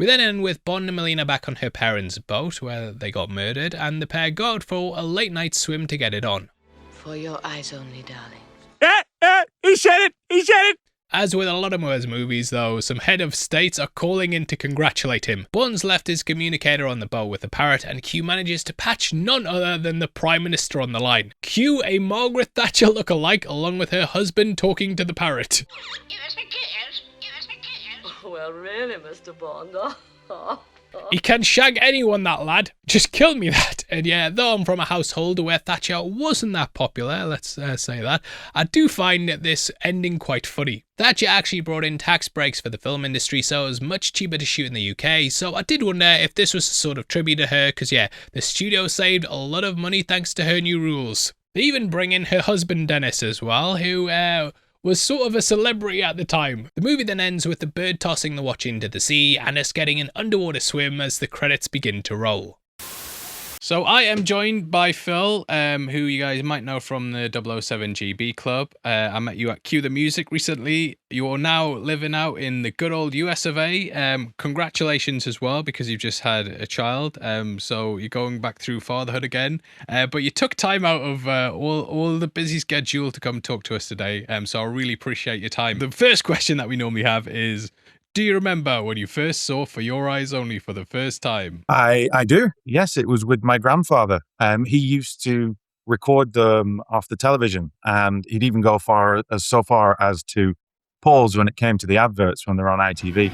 then end with Bond and Melina back on her parents' boat where they got murdered, and the pair go out for a late night swim to get it on. For your eyes only, darling. He said it! He said it! As with a lot of Moore's movies though, some head of states are calling in to congratulate him. Bond's left his communicator on the boat with the parrot, and Q manages to patch none other than the Prime Minister on the line. Q, a Margaret Thatcher look-alike, along with her husband talking to the parrot. Give us a kiss. Give us a kiss. Oh, well, really, Mr. Bond. He can shag anyone, that lad. Just kill me that. And yeah, though I'm from a household where Thatcher wasn't that popular, let's say that, I do find this ending quite funny. Thatcher actually brought in tax breaks for the film industry, so it was much cheaper to shoot in the UK, so I did wonder if this was a sort of tribute to her, because yeah, the studio saved a lot of money thanks to her new rules. They even bring in her husband Dennis as well, who was sort of a celebrity at the time. The movie then ends with the bird tossing the watch into the sea and us getting an underwater swim as the credits begin to roll. So I am joined by Phil, who you guys might know from the 007 GB Club. I met you at Cue the Music recently. You are now living out in the good old US of A. Congratulations as well, because you've just had a child. So you're going back through fatherhood again. But you took time out of all the busy schedule to come talk to us today. So I really appreciate your time. The first question that we normally have is, do you remember when you first saw For Your Eyes Only for the first time? I do. Yes, it was with my grandfather. He used to record them off the television, and he'd even go so far as to pause when it came to the adverts when they're on ITV.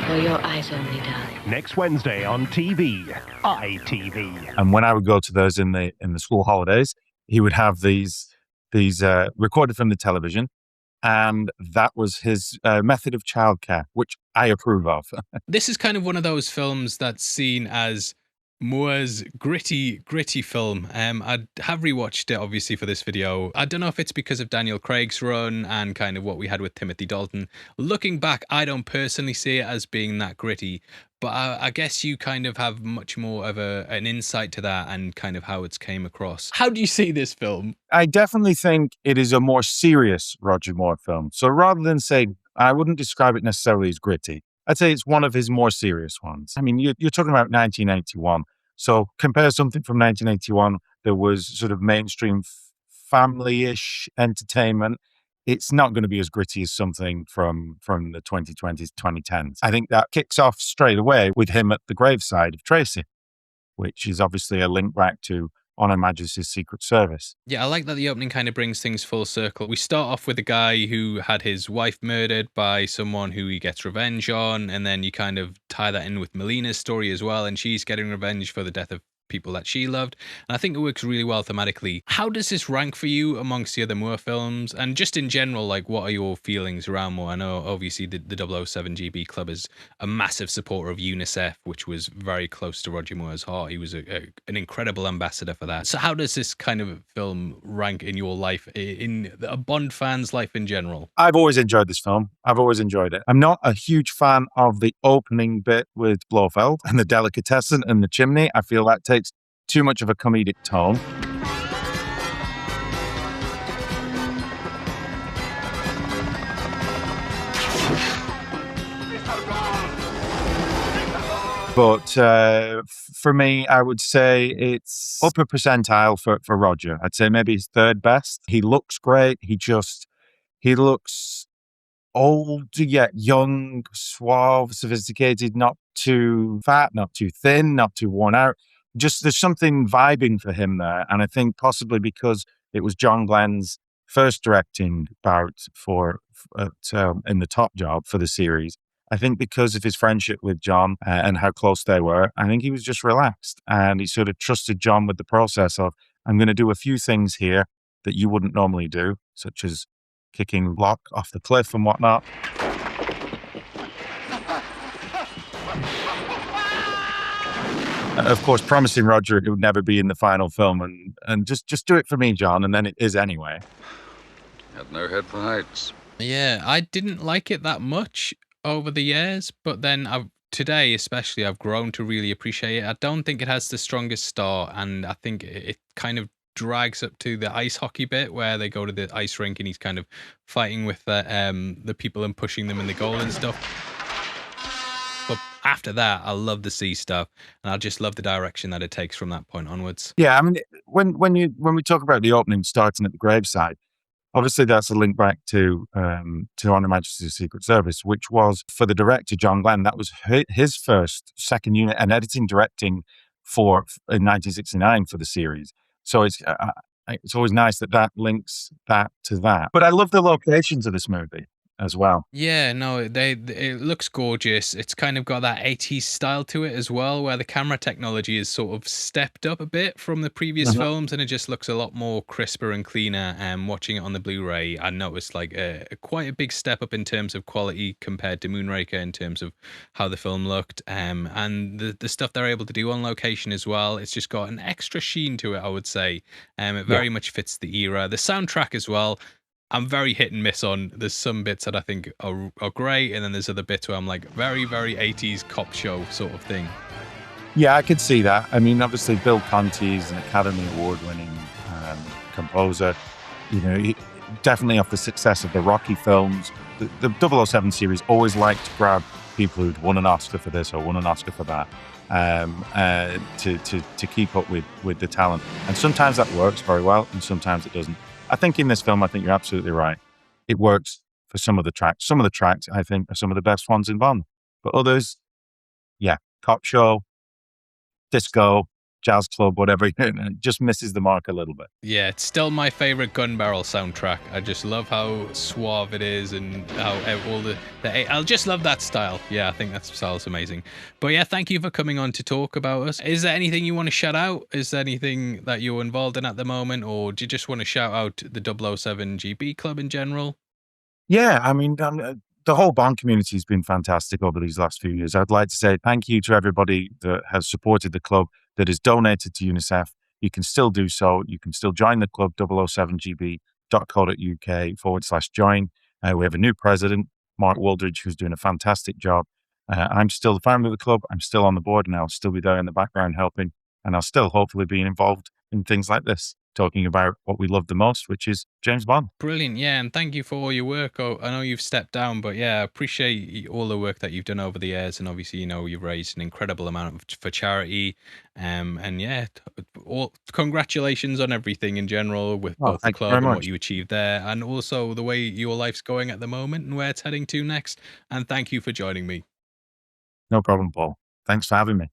For your eyes only, darling. Next Wednesday on TV, ITV. And when I would go to those in the school holidays, he would have these recorded from the television. And that was his method of childcare, which I approve of. This is kind of one of those films that's seen as Moore's gritty film. I have rewatched it obviously for this video. I don't know if it's because of Daniel Craig's run and kind of what we had with Timothy Dalton. Looking back, I don't personally see it as being that gritty, but I guess you kind of have much more of an insight to that and kind of how it's came across. How do you see this film? I definitely think it is a more serious Roger Moore film. So rather than say, I wouldn't describe it necessarily as gritty. I'd say it's one of his more serious ones. I mean, you're talking about 1981. So compare something from 1981 that was sort of mainstream family-ish entertainment. It's not going to be as gritty as something from the 2020s, 2010s. I think that kicks off straight away with him at the graveside of Tracy, which is obviously a link back to On Her Majesty's Secret Service. Yeah, I like that the opening kind of brings things full circle. We start off with a guy who had his wife murdered by someone who he gets revenge on, and then you kind of tie that in with Melina's story as well, and she's getting revenge for the death of people that she loved. And I think it works really well thematically. How does this rank for you amongst the other Moore films? And just in general, like, what are your feelings around Moore? I know obviously the 007 GB Club is a massive supporter of UNICEF, which was very close to Roger Moore's heart. He was an incredible ambassador for that. So how does this kind of film rank in your life, in a Bond fan's life in general? I've always enjoyed this film. I've always enjoyed it. I'm not a huge fan of the opening bit with Blofeld and the delicatessen and the chimney. I feel that takes too much of a comedic tone. But for me, I would say it's upper percentile for Roger. I'd say maybe his third best. He looks great. He looks old yet young, suave, sophisticated, not too fat, not too thin, not too worn out. Just there's something vibing for him there. And I think possibly because it was John Glenn's first directing bout in the top job for the series. I think because of his friendship with John and how close they were, I think he was just relaxed and he sort of trusted John with the process of, I'm going to do a few things here that you wouldn't normally do, such as kicking Locke off the cliff and whatnot. Of course, promising Roger it would never be in the final film and just do it for me, John, and then it is anyway. Had no head for heights. Yeah, I didn't like it that much over the years, but then today especially I've grown to really appreciate it. I don't think it has the strongest start, and I think it kind of drags up to the ice hockey bit where they go to the ice rink and he's kind of fighting with the people and pushing them in the goal and stuff. But after that, I love the sea stuff, and I just love the direction that it takes from that point onwards. Yeah, I mean, when we talk about the opening starting at the graveside, obviously that's a link back to On Her Majesty's Secret Service, which was for the director John Glenn. That was his first second unit and editing directing in 1969 for the series. So it's always nice that links that to that. But I love the locations of this movie as well. Yeah, no, it looks gorgeous. It's kind of got that 80s style to it as well, where the camera technology is sort of stepped up a bit from the previous films, and it just looks a lot more crisper and cleaner. And watching it on the Blu-ray, I noticed like quite a big step up in terms of quality compared to Moonraker in terms of how the film looked, and the stuff they're able to do on location as well. It's just got an extra sheen to it, I would say. It very much fits the era. The soundtrack as well, I'm very hit and miss on. There's some bits that I think are great, and then there's other bits where I'm like, very, very 80s cop show sort of thing. Yeah, I could see that. I mean, obviously, Bill Conti is an Academy Award-winning composer. You know, definitely off the success of the Rocky films. The 007 series always liked to grab people who'd won an Oscar for this or won an Oscar for that to keep up with the talent. And sometimes that works very well, and sometimes it doesn't. I think in this film, I think you're absolutely right. It works for some of the tracks. Some of the tracks, I think, are some of the best ones in Bond. But others, yeah, cop show, disco, jazz club, whatever, it just misses the mark a little bit. Yeah, it's still my favorite Gun Barrel soundtrack. I just love how suave it is and how all I just love that style. Yeah, I think that style's amazing. But yeah, thank you for coming on to talk about us. Is there anything you want to shout out? Is there anything that you're involved in at the moment, or do you just want to shout out the 007 GB Club in general? Yeah, I mean, the whole Bond community has been fantastic over these last few years. I'd like to say thank you to everybody that has supported the club, that has donated to UNICEF. You can still do so. You can still join the club, 007gb.co.uk/join. We have a new president, Mark Wooldridge, who's doing a fantastic job. I'm still the founder of the club. I'm still on the board, and I'll still be there in the background helping, and I'll still hopefully be involved in things like this. talking about what we love the most, which is James Bond. Brilliant, yeah, and thank you for all your work. Oh, I know you've stepped down, but yeah, I appreciate all the work that you've done over the years, and obviously, you've raised an incredible amount for charity, and yeah, congratulations on everything in general with both the club and what you achieved there, and also the way your life's going at the moment and where it's heading to next, and thank you for joining me. No problem, Paul. Thanks for having me.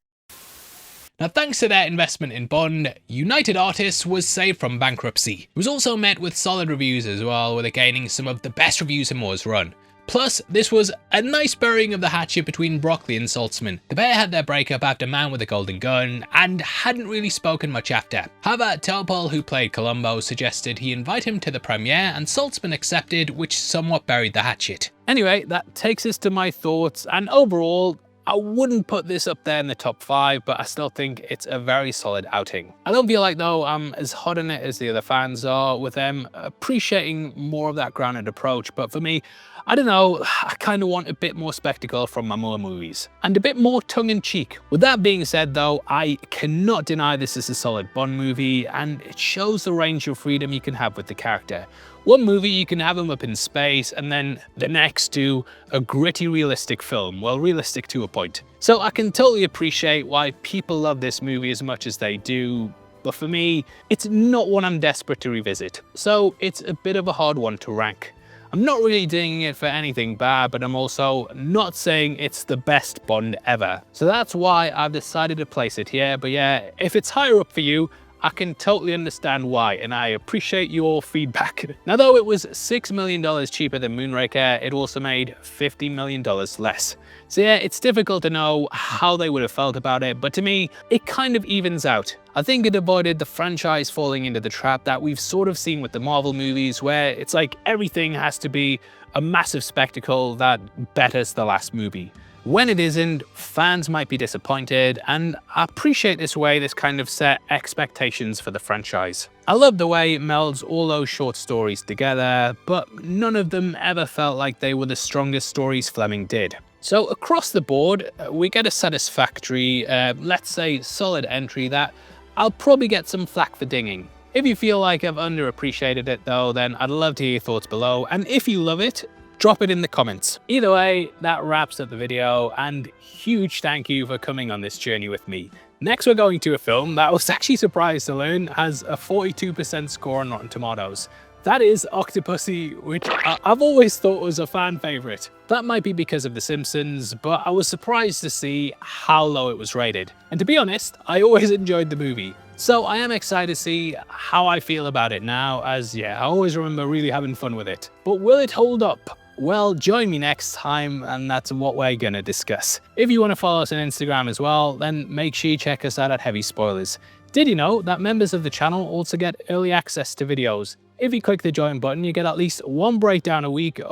Now, thanks to their investment in Bond, United Artists was saved from bankruptcy. It was also met with solid reviews as well, with it gaining some of the best reviews in Moore's run. Plus, this was a nice burying of the hatchet between Broccoli and Saltzman. The pair had their breakup after Man with a Golden Gun, and hadn't really spoken much after. However, Topol, who played Columbo, suggested he invite him to the premiere, and Saltzman accepted, which somewhat buried the hatchet. Anyway, that takes us to my thoughts, and overall, I wouldn't put this up there in the top 5, but I still think it's a very solid outing. I don't feel like, though, I'm as hot on it as the other fans are, with them appreciating more of that grounded approach. But for me, I don't know, I kind of want a bit more spectacle from my Moore movies, and a bit more tongue-in-cheek. With that being said, though, I cannot deny this is a solid Bond movie, and it shows the range of freedom you can have with the character. One movie you can have him up in space, and then the next do a gritty realistic film, well, realistic to a point. So I can totally appreciate why people love this movie as much as they do, but for me, it's not one I'm desperate to revisit. So it's a bit of a hard one to rank. I'm not really dinging it for anything bad, but I'm also not saying it's the best Bond ever. So that's why I've decided to place it here, but yeah, if it's higher up for you, I can totally understand why, and I appreciate your feedback. Now, though it was $6 million cheaper than Moonraker, it also made $50 million less. So yeah, it's difficult to know how they would have felt about it, but to me, it kind of evens out. I think it avoided the franchise falling into the trap that we've sort of seen with the Marvel movies, where it's like everything has to be a massive spectacle that betters the last movie. When it isn't, fans might be disappointed, and I appreciate this way this kind of set expectations for the franchise. I love the way it melds all those short stories together, but none of them ever felt like they were the strongest stories Fleming did. So across the board, we get a satisfactory, let's say solid entry that I'll probably get some flack for dinging. If you feel like I've underappreciated it though, then I'd love to hear your thoughts below, and if you love it, drop it in the comments. Either way, that wraps up the video, and huge thank you for coming on this journey with me. Next, we're going to a film that I was actually surprised to learn has a 42% score on Rotten Tomatoes. That is Octopussy, which I've always thought was a fan favorite. That might be because of The Simpsons, but I was surprised to see how low it was rated. And to be honest, I always enjoyed the movie. So I am excited to see how I feel about it now, as yeah, I always remember really having fun with it. But will it hold up? Well, join me next time, and that's what we're gonna discuss. If you want to follow us on Instagram as well, then make sure you check us out at Heavy Spoilers. Did you know that members of the channel also get early access to videos? If you click the join button, you get at least one breakdown a week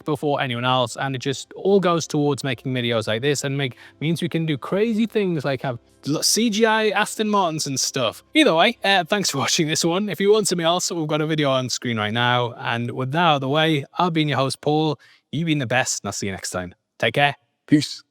before anyone else, and it just all goes towards making videos like this and means we can do crazy things like have CGI Aston Martins and stuff. Either way, thanks for watching this one. If you want something else, we've got a video on screen right now, and with that out of the way, I've been your host Paul, you've been the best, and I'll see you next time. Take care, peace.